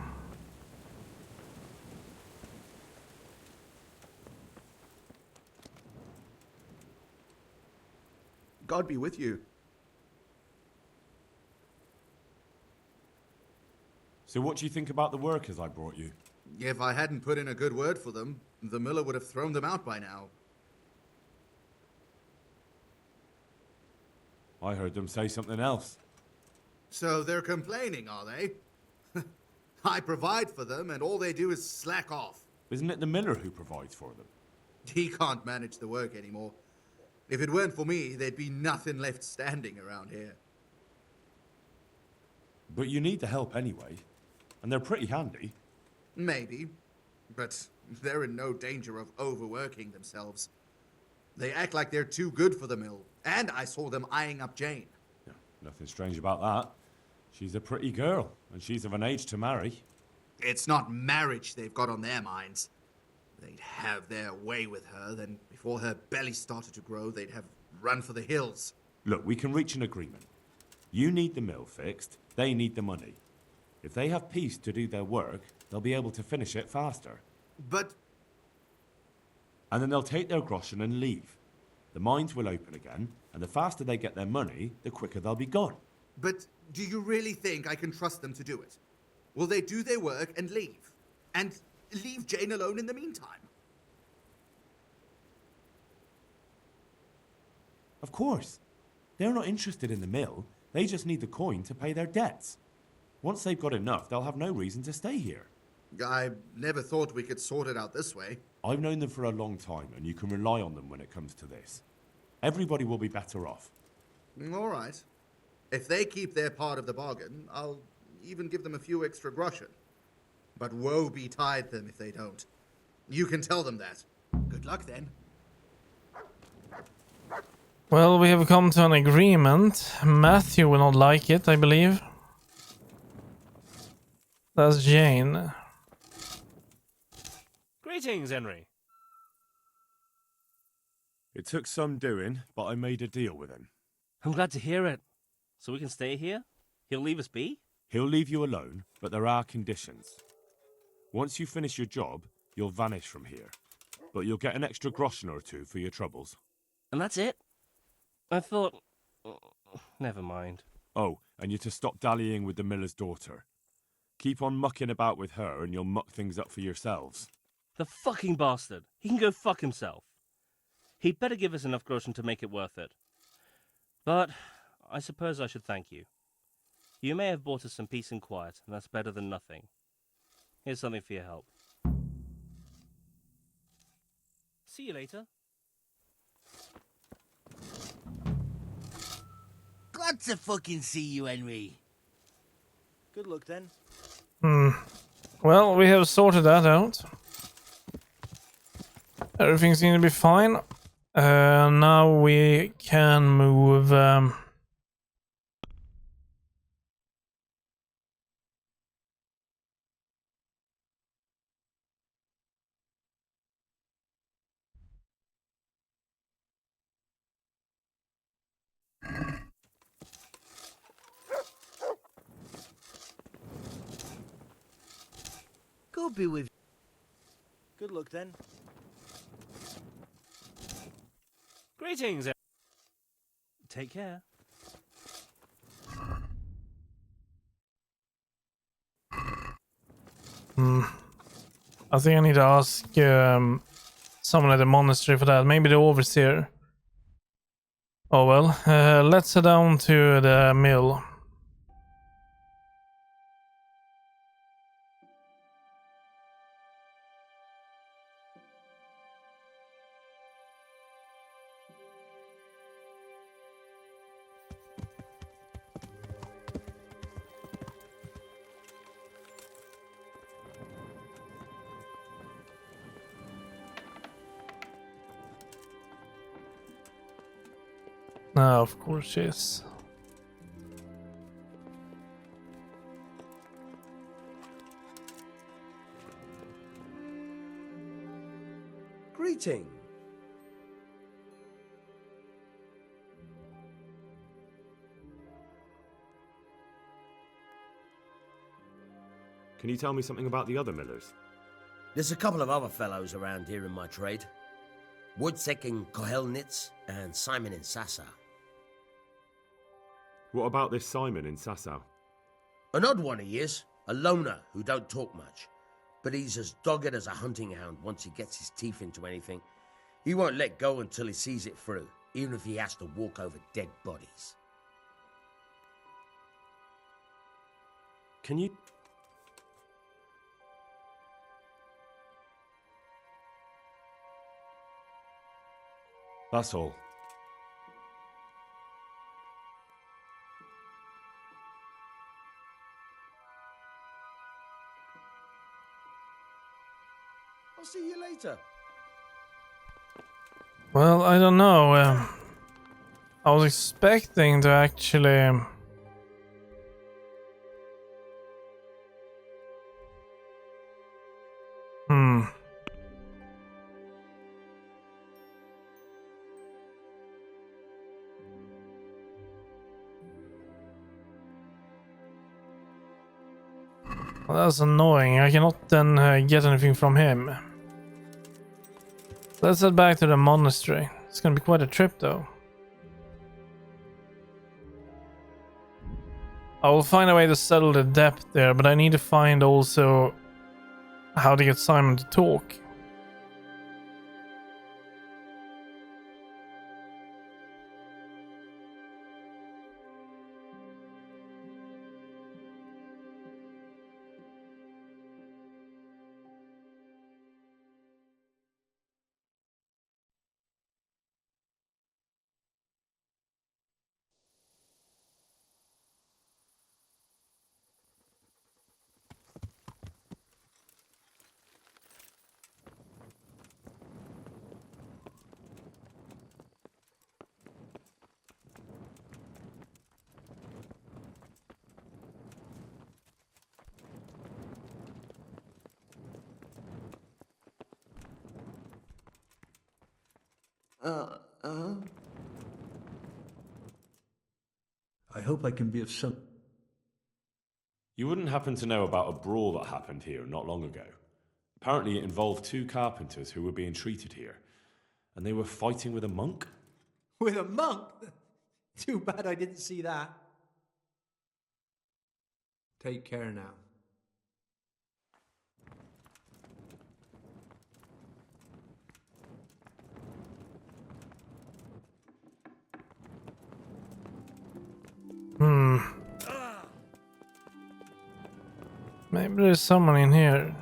God be with you. So what do you think about the workers I brought you? If I hadn't put in a good word for them, the miller would have thrown them out by now. I heard them say something else. So they're complaining, are they? I provide for them, and all they do is slack off. Isn't it the miller who provides for them? He can't manage the work anymore. If it weren't for me, there'd be nothing left standing around here. But you need the help anyway. And they're pretty handy. Maybe, but they're in no danger of overworking themselves. They act like they're too good for the mill, and I saw them eyeing up Jane. Yeah, nothing strange about that. She's a pretty girl, and she's of an age to marry. It's not marriage they've got on their minds. They'd have their way with her, then before her belly started to grow, they'd have run for the hills. Look, we can reach an agreement. You need the mill fixed, they need the money. If they have peace to do their work, they'll be able to finish it faster. But... And then they'll take their groschen and leave. The mines will open again, and the faster they get their money, the quicker they'll be gone. But do you really think I can trust them to do it? Will they do their work and leave? And leave Jane alone in the meantime? Of course. They're not interested in the mill. They just need the coin to pay their debts. Once they've got enough, they'll have no reason to stay here. I never thought we could sort it out this way. I've known them for a long time, and you can rely on them when it comes to this. Everybody will be better off. All right. If they keep their part of the bargain, I'll even give them a few extra groschen. But woe betide them if they don't. You can tell them that. Good luck then. Well, we have come to an agreement. Matthew will not like it, I believe. That's Jane. Greetings, Henry. It took some doing, but I made a deal with him. I'm glad to hear it. So we can stay here? He'll leave us be? He'll leave you alone, but there are conditions. Once you finish your job, you'll vanish from here. But you'll get an extra groschen or two for your troubles. And that's it? I thought... Never mind. Oh, and you're to stop dallying with the miller's daughter. Keep on mucking about with her and you'll muck things up for yourselves. The fucking bastard. He can go fuck himself. He'd better give us enough groschen to make it worth it. But I suppose I should thank you. You may have bought us some peace and quiet, and that's better than nothing. Here's something for your help. See you later. Glad to fucking see you, Henry. Good luck then. Well, we have sorted that out. Everything seems to be fine. Now we can move... Go be with Good luck then. Greetings. Take care. I think I need to ask someone at the monastery for that. Maybe the overseer. Oh well, let's head down to the mill. Of course she is. Greeting. Can you tell me something about the other millers? There's a couple of other fellows around here in my trade. Woodsek in Kohelnitz and Simon in Sassa. What about this Simon in Sasau? An odd one he is, a loner who don't talk much. But he's as dogged as a hunting hound once he gets his teeth into anything. He won't let go until he sees it through, even if he has to walk over dead bodies. Can you... That's all. I'll see you later. Well, I don't know. I was expecting to actually... Well, that's annoying. I cannot then get anything from him. Let's head back to the monastery. It's gonna be quite a trip though. I will find a way to settle the debt there, but I need to find also how to get Simon to talk. I hope I can be of some... You wouldn't happen to know about a brawl that happened here not long ago? Apparently it involved two carpenters who were being treated here, and they were fighting with a monk? With a monk? Too bad I didn't see that. Take care now. Maybe there's someone in here.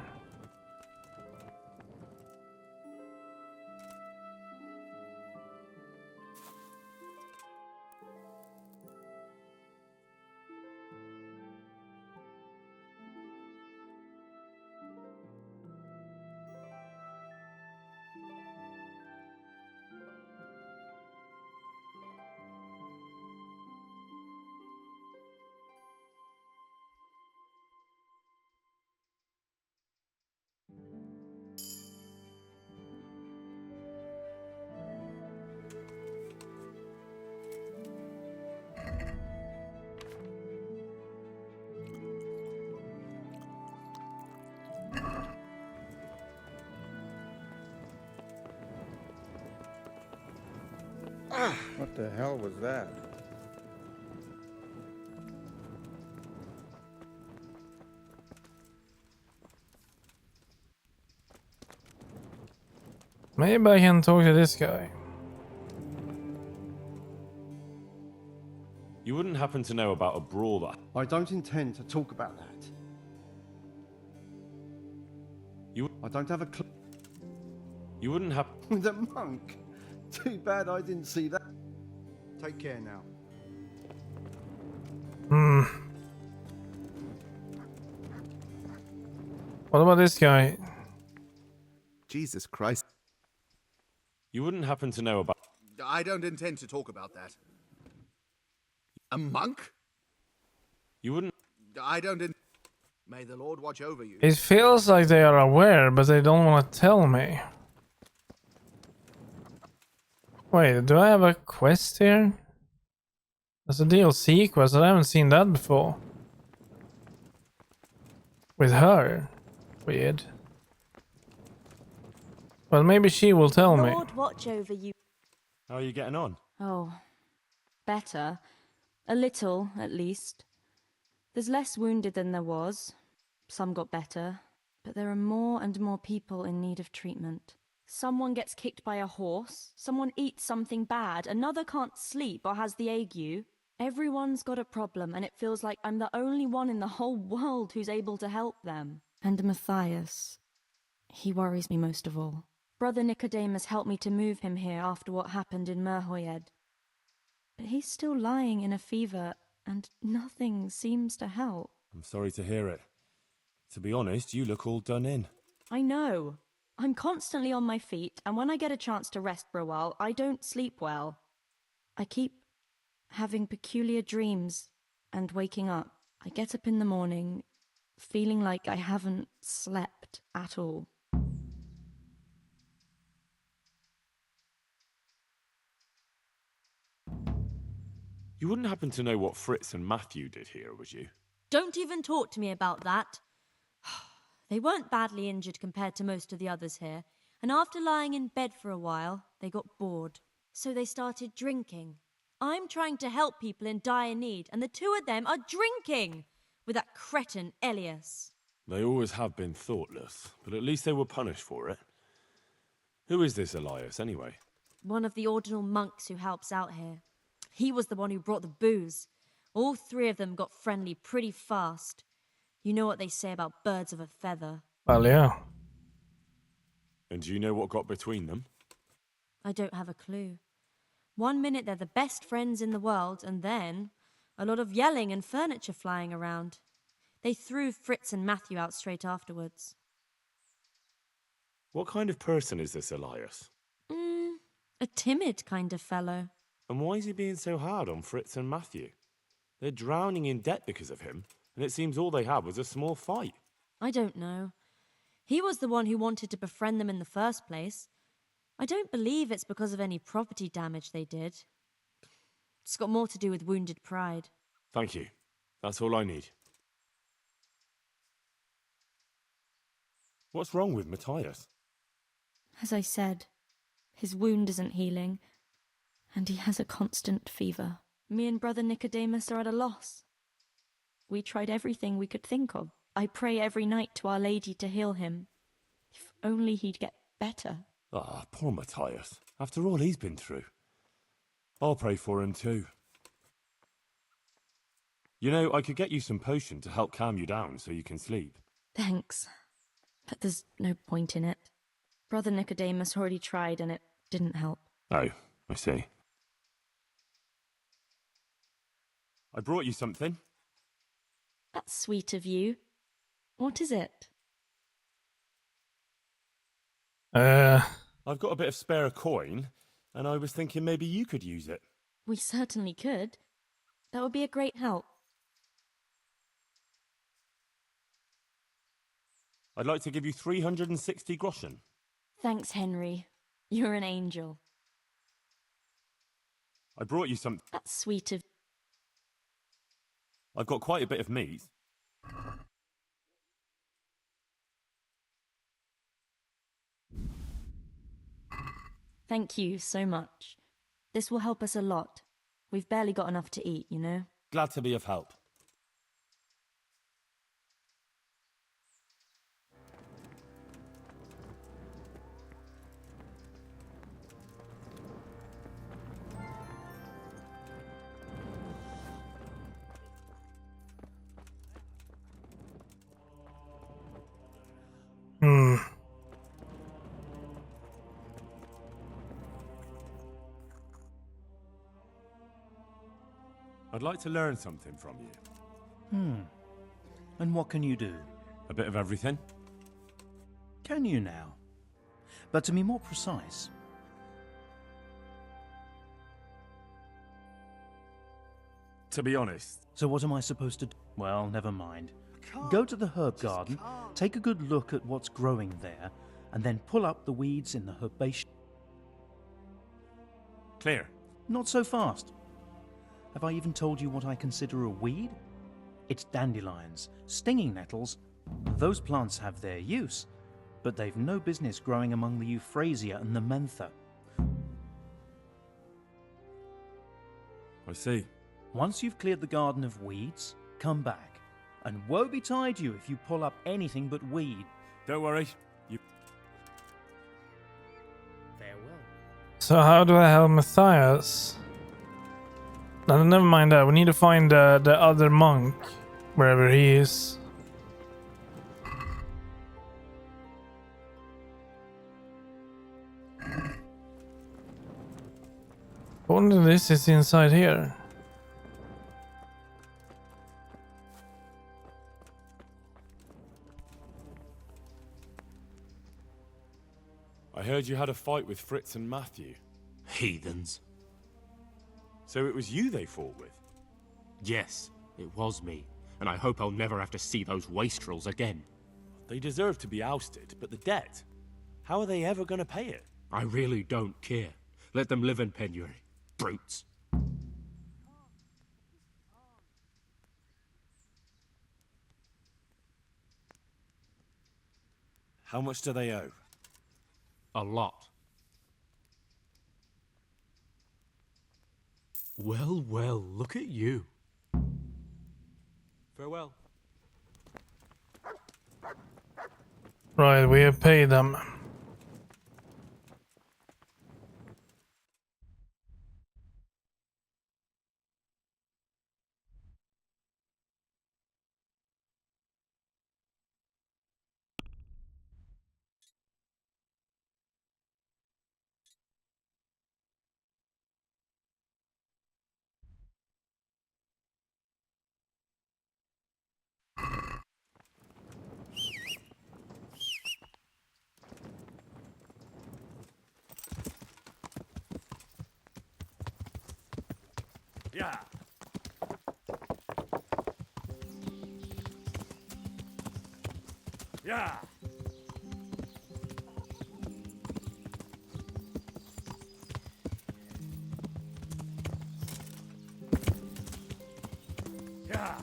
What the hell was that? Maybe I can talk to this guy. You wouldn't happen to know about a brawler? I don't intend to talk about that. I don't have a clue. You wouldn't have... With a monk? Too bad I didn't see that. Take care now. What about this guy? Jesus Christ. You wouldn't happen to know about... I don't intend to talk about that. A monk? You wouldn't... I don't May the Lord watch over you. It feels like they are aware, but they don't want to tell me. Wait, do I have a quest here? There's a DLC quest, I haven't seen that before. With her. Weird. Well, maybe she will tell me. Lord watch over you. How are you getting on? Oh, better. A little, at least. There's less wounded than there was. Some got better. But there are more and more people in need of treatment. Someone gets kicked by a horse. Someone eats something bad. Another can't sleep or has the ague. Everyone's got a problem, and it feels like I'm the only one in the whole world who's able to help them. And Matthias. He worries me most of all. Brother Nicodemus helped me to move him here after what happened in Merhoyed. But he's still lying in a fever, and nothing seems to help. I'm sorry to hear it. To be honest, you look all done in. I know. I'm constantly on my feet, and when I get a chance to rest for a while, I don't sleep well. I keep having peculiar dreams and waking up. I get up in the morning, feeling like I haven't slept at all. You wouldn't happen to know what Fritz and Matthew did here, would you? Don't even talk to me about that. They weren't badly injured compared to most of the others here, and after lying in bed for a while, they got bored. So they started drinking. I'm trying to help people in dire need, and the two of them are drinking with that cretin Elias. They always have been thoughtless, but at least they were punished for it. Who is this Elias, anyway? One of the ordinal monks who helps out here. He was the one who brought the booze. All three of them got friendly pretty fast. You know what they say about birds of a feather. Well, yeah. And do you know what got between them? I don't have a clue. 1 minute they're the best friends in the world, and then a lot of yelling and furniture flying around. They threw Fritz and Matthew out straight afterwards. What kind of person is this Elias? A timid kind of fellow. And why is he being so hard on Fritz and Matthew? They're drowning in debt because of him, and it seems all they had was a small fight. I don't know. He was the one who wanted to befriend them in the first place. I don't believe it's because of any property damage they did. It's got more to do with wounded pride. Thank you. That's all I need. What's wrong with Matthias? As I said, his wound isn't healing, And he has a constant fever. Me and Brother Nicodemus are at a loss. We tried everything we could think of. I pray every night to Our Lady to heal him. If only he'd get better. Ah, poor Matthias. After all he's been through. I'll pray for him too. You know, I could get you some potion to help calm you down so you can sleep. Thanks. But there's no point in it. Brother Nicodemus already tried and it didn't help. Oh, I see. I brought you something. That's sweet of you. What is it? I've got a bit of spare coin, and I was thinking maybe you could use it. We certainly could. That would be a great help. I'd like to give you 360 groschen. Thanks, Henry. You're an angel. I brought you some... That's sweet of... I've got quite a bit of meat. Thank you so much. This will help us a lot. We've barely got enough to eat, you know? Glad to be of help. I'd like to learn something from you. And what can you do? A bit of everything. Can you now? But to be more precise. To be honest. So what am I supposed to do? Well, never mind. Go to the herb garden, take a good look at what's growing there, and then pull up the weeds in the herbation. Clear. Not so fast. Have I even told you what I consider a weed? It's dandelions, stinging nettles. Those plants have their use, but they've no business growing among the euphrasia and the mentha. I see. Once you've cleared the garden of weeds, come back. And woe betide you if you pull up anything but weed. Don't worry. Farewell. So how do I help Matthias? No, never mind that. We need to find the other monk, wherever he is. I wonder if this is inside here. I heard you had a fight with Fritz and Matthew. Heathens. So it was you they fought with? Yes, it was me. And I hope I'll never have to see those wastrels again. They deserve to be ousted, but the debt? How are they ever going to pay it? I really don't care. Let them live in penury. Brutes. How much do they owe? A lot. Well, well, look at you. Farewell. Right, we have paid them. Yeah. Yeah. Yeah.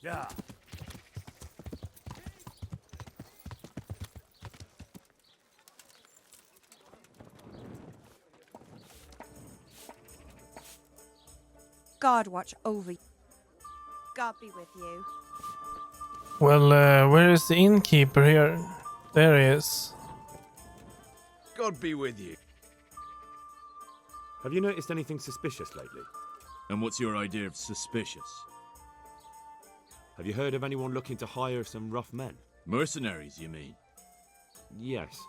Yeah. God watch over you. God be with you. Well, where is the innkeeper here? There he is. God be with you. Have you noticed anything suspicious lately? And what's your idea of suspicious? Have you heard of anyone looking to hire some rough men? Mercenaries, you mean? Yes.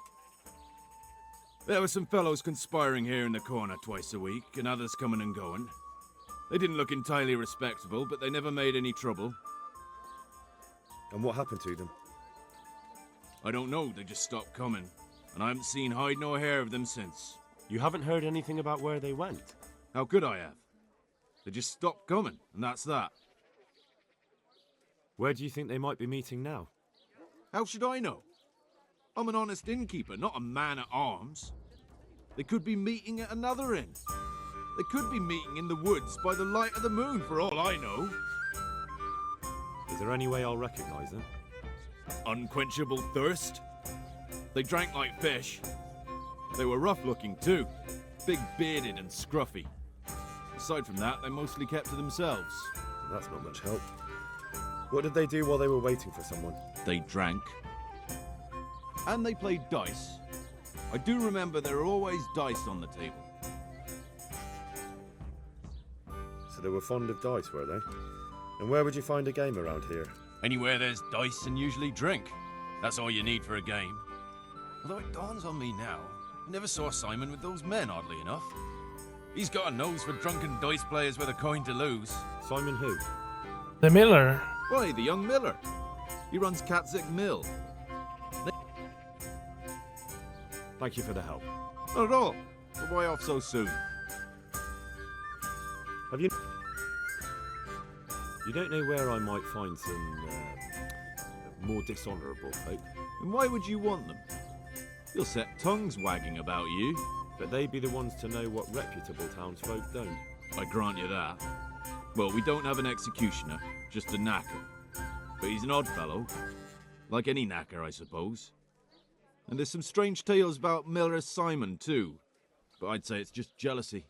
There were some fellows conspiring here in the corner twice a week, and others coming and going. They didn't look entirely respectable, but they never made any trouble. And what happened to them? I don't know, they just stopped coming. And I haven't seen hide nor hair of them since. You haven't heard anything about where they went? How could I have? They just stopped coming, and that's that. Where do you think they might be meeting now? How should I know? I'm an honest innkeeper, not a man-at-arms. They could be meeting at another inn. They could be meeting in the woods by the light of the moon, for all I know. Is there any way I'll recognize them? Unquenchable thirst. They drank like fish. They were rough-looking, too. Big-bearded and scruffy. Aside from that, they mostly kept to themselves. That's not much help. What did they do while they were waiting for someone? They drank. And they played dice. I do remember there were always dice on the table. So they were fond of dice, were they? And where would you find a game around here? Anywhere there's dice and usually drink. That's all you need for a game. Although it dawns on me now, I never saw Simon with those men, oddly enough. He's got a nose for drunken dice players with a coin to lose. Simon who? The miller. Why, the young miller. He runs Katzig Mill. Thank you for the help. Not at all. But why off so soon? Have you... You don't know where I might find some, more dishonourable folk? And why would you want them? You'll set tongues wagging about you. But they'd be the ones to know what reputable townsfolk don't. I grant you that. Well, we don't have an executioner, just a knacker. But he's an odd fellow. Like any knacker, I suppose. And there's some strange tales about Miller Simon, too. But I'd say it's just jealousy.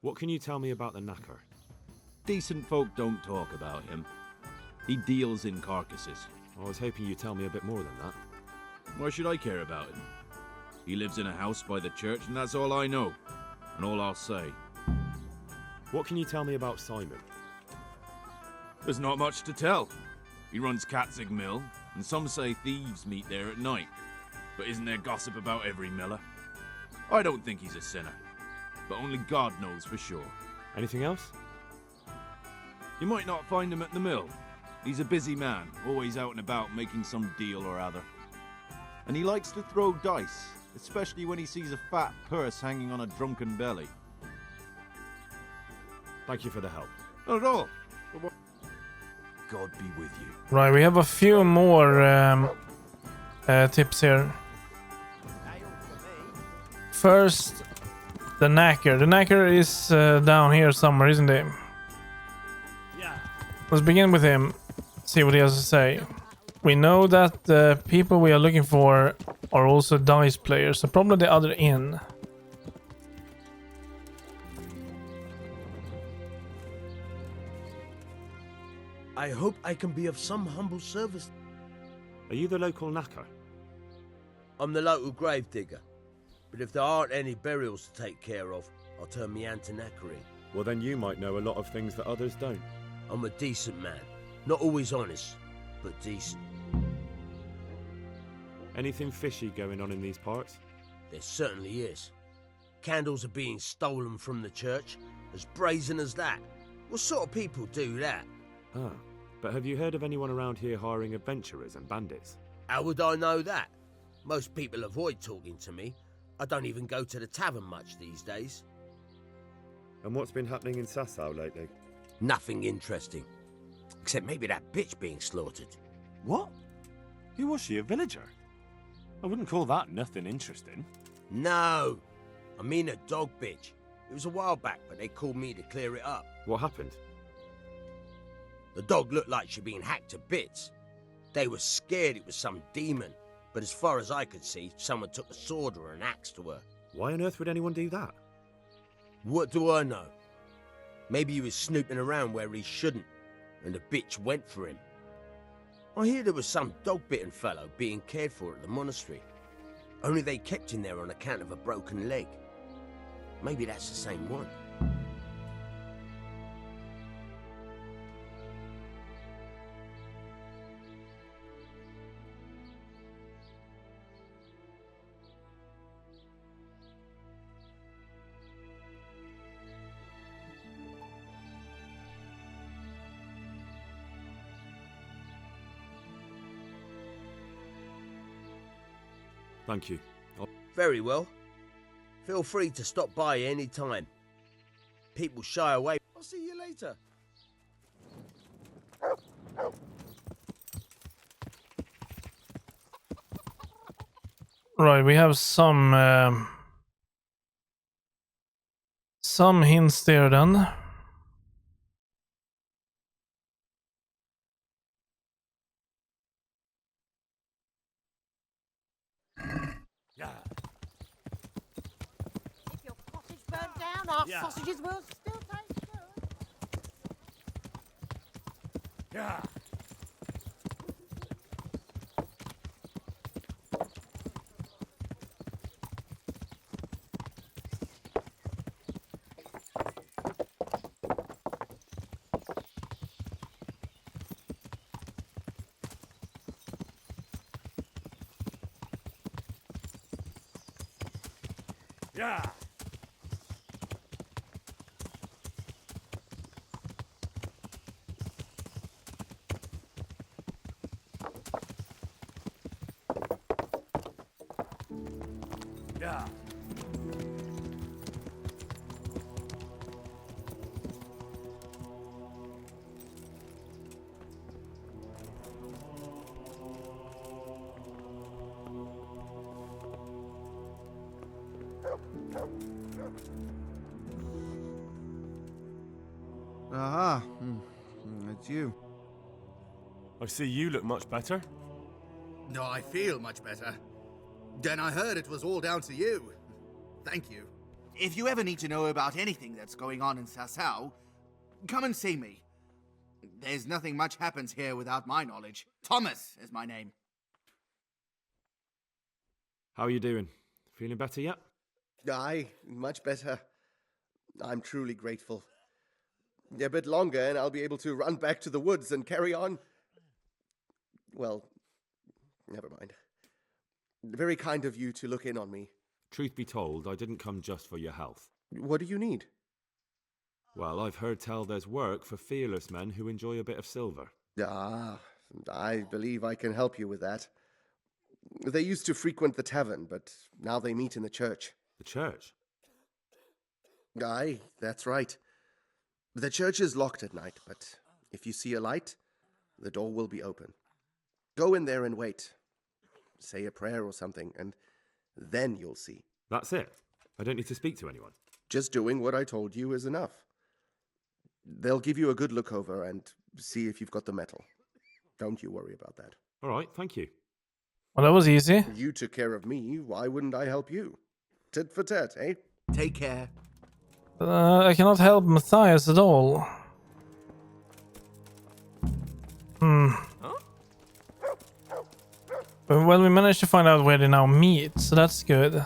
What can you tell me about the knacker? Decent folk don't talk about him. He deals in carcasses. I was hoping you'd tell me a bit more than that. Why should I care about him? He lives in a house by the church, and that's all I know. And all I'll say. What can you tell me about Simon? There's not much to tell. He runs Katzig Mill, and some say thieves meet there at night. But isn't there gossip about every miller? I don't think he's a sinner. But only God knows for sure. Anything else? You might not find him at the mill. He's a busy man, always out and about making some deal or other. And he likes to throw dice, especially when he sees a fat purse hanging on a drunken belly. Thank you for the help. Not at all. God be with you. Right, we have a few more tips here. First, the knacker. The knacker is down here somewhere, isn't he? Yeah. Let's begin with him. See what he has to say. We know that the people we are looking for are also dice players, so probably the other inn. I hope I can be of some humble service. Are you the local knacker? I'm the local grave digger. But if there aren't any burials to take care of, I'll turn me hand to knackery. Well, then you might know a lot of things that others don't. I'm a decent man. Not always honest, but decent. Anything fishy going on in these parts? There certainly is. Candles are being stolen from the church, as brazen as that. What sort of people do that? Ah, but have you heard of anyone around here hiring adventurers and bandits? How would I know that? Most people avoid talking to me. I don't even go to the tavern much these days. And what's been happening in Sasau lately? Nothing interesting. Except maybe that bitch being slaughtered. What? Who was she, a villager? I wouldn't call that nothing interesting. No, I mean a dog bitch. It was a while back, but they called me to clear it up. What happened? The dog looked like she'd been hacked to bits. They were scared it was some demon, but as far as I could see, someone took a sword or an axe to her. Why on earth would anyone do that? What do I know? Maybe he was snooping around where he shouldn't, and the bitch went for him. I hear there was some dog-bitten fellow being cared for at the monastery. Only they kept him there on account of a broken leg. Maybe that's the same one. Thank you. Very well. Feel free to stop by any time. People shy away. I'll see you later. Right, we have some hints there then. If your cottage burnt down, our Yeah. sausages will still taste good. Yeah. Yeah. Yeah. Aha, it's you. I see you look much better. No, I feel much better. Then I heard it was all down to you. Thank you. If you ever need to know about anything that's going on in Sasau, come and see me. There's nothing much happens here without my knowledge. Thomas is my name. How are you doing? Feeling better yet? Aye, much better. I'm truly grateful. A bit longer and I'll be able to run back to the woods and carry on. Well, never mind. Very kind of you to look in on me. Truth be told, I didn't come just for your health. What do you need? Well, I've heard tell there's work for fearless men who enjoy a bit of silver. Ah, I believe I can help you with that. They used to frequent the tavern, but now they meet in the church. The church? Aye, that's right. The church is locked at night, but if you see a light, the door will be open. Go in there and wait. Say a prayer or something, and then you'll see. That's it? I don't need to speak to anyone? Just doing what I told you is enough. They'll give you a good look over and see if you've got the metal. Don't you worry about that. All right, thank you. Well, that was easy. You took care of me, why wouldn't I help you? Tit for tat, eh? Take care. I cannot help Matthias at all. Well, we managed to find out where they now meet, so that's good.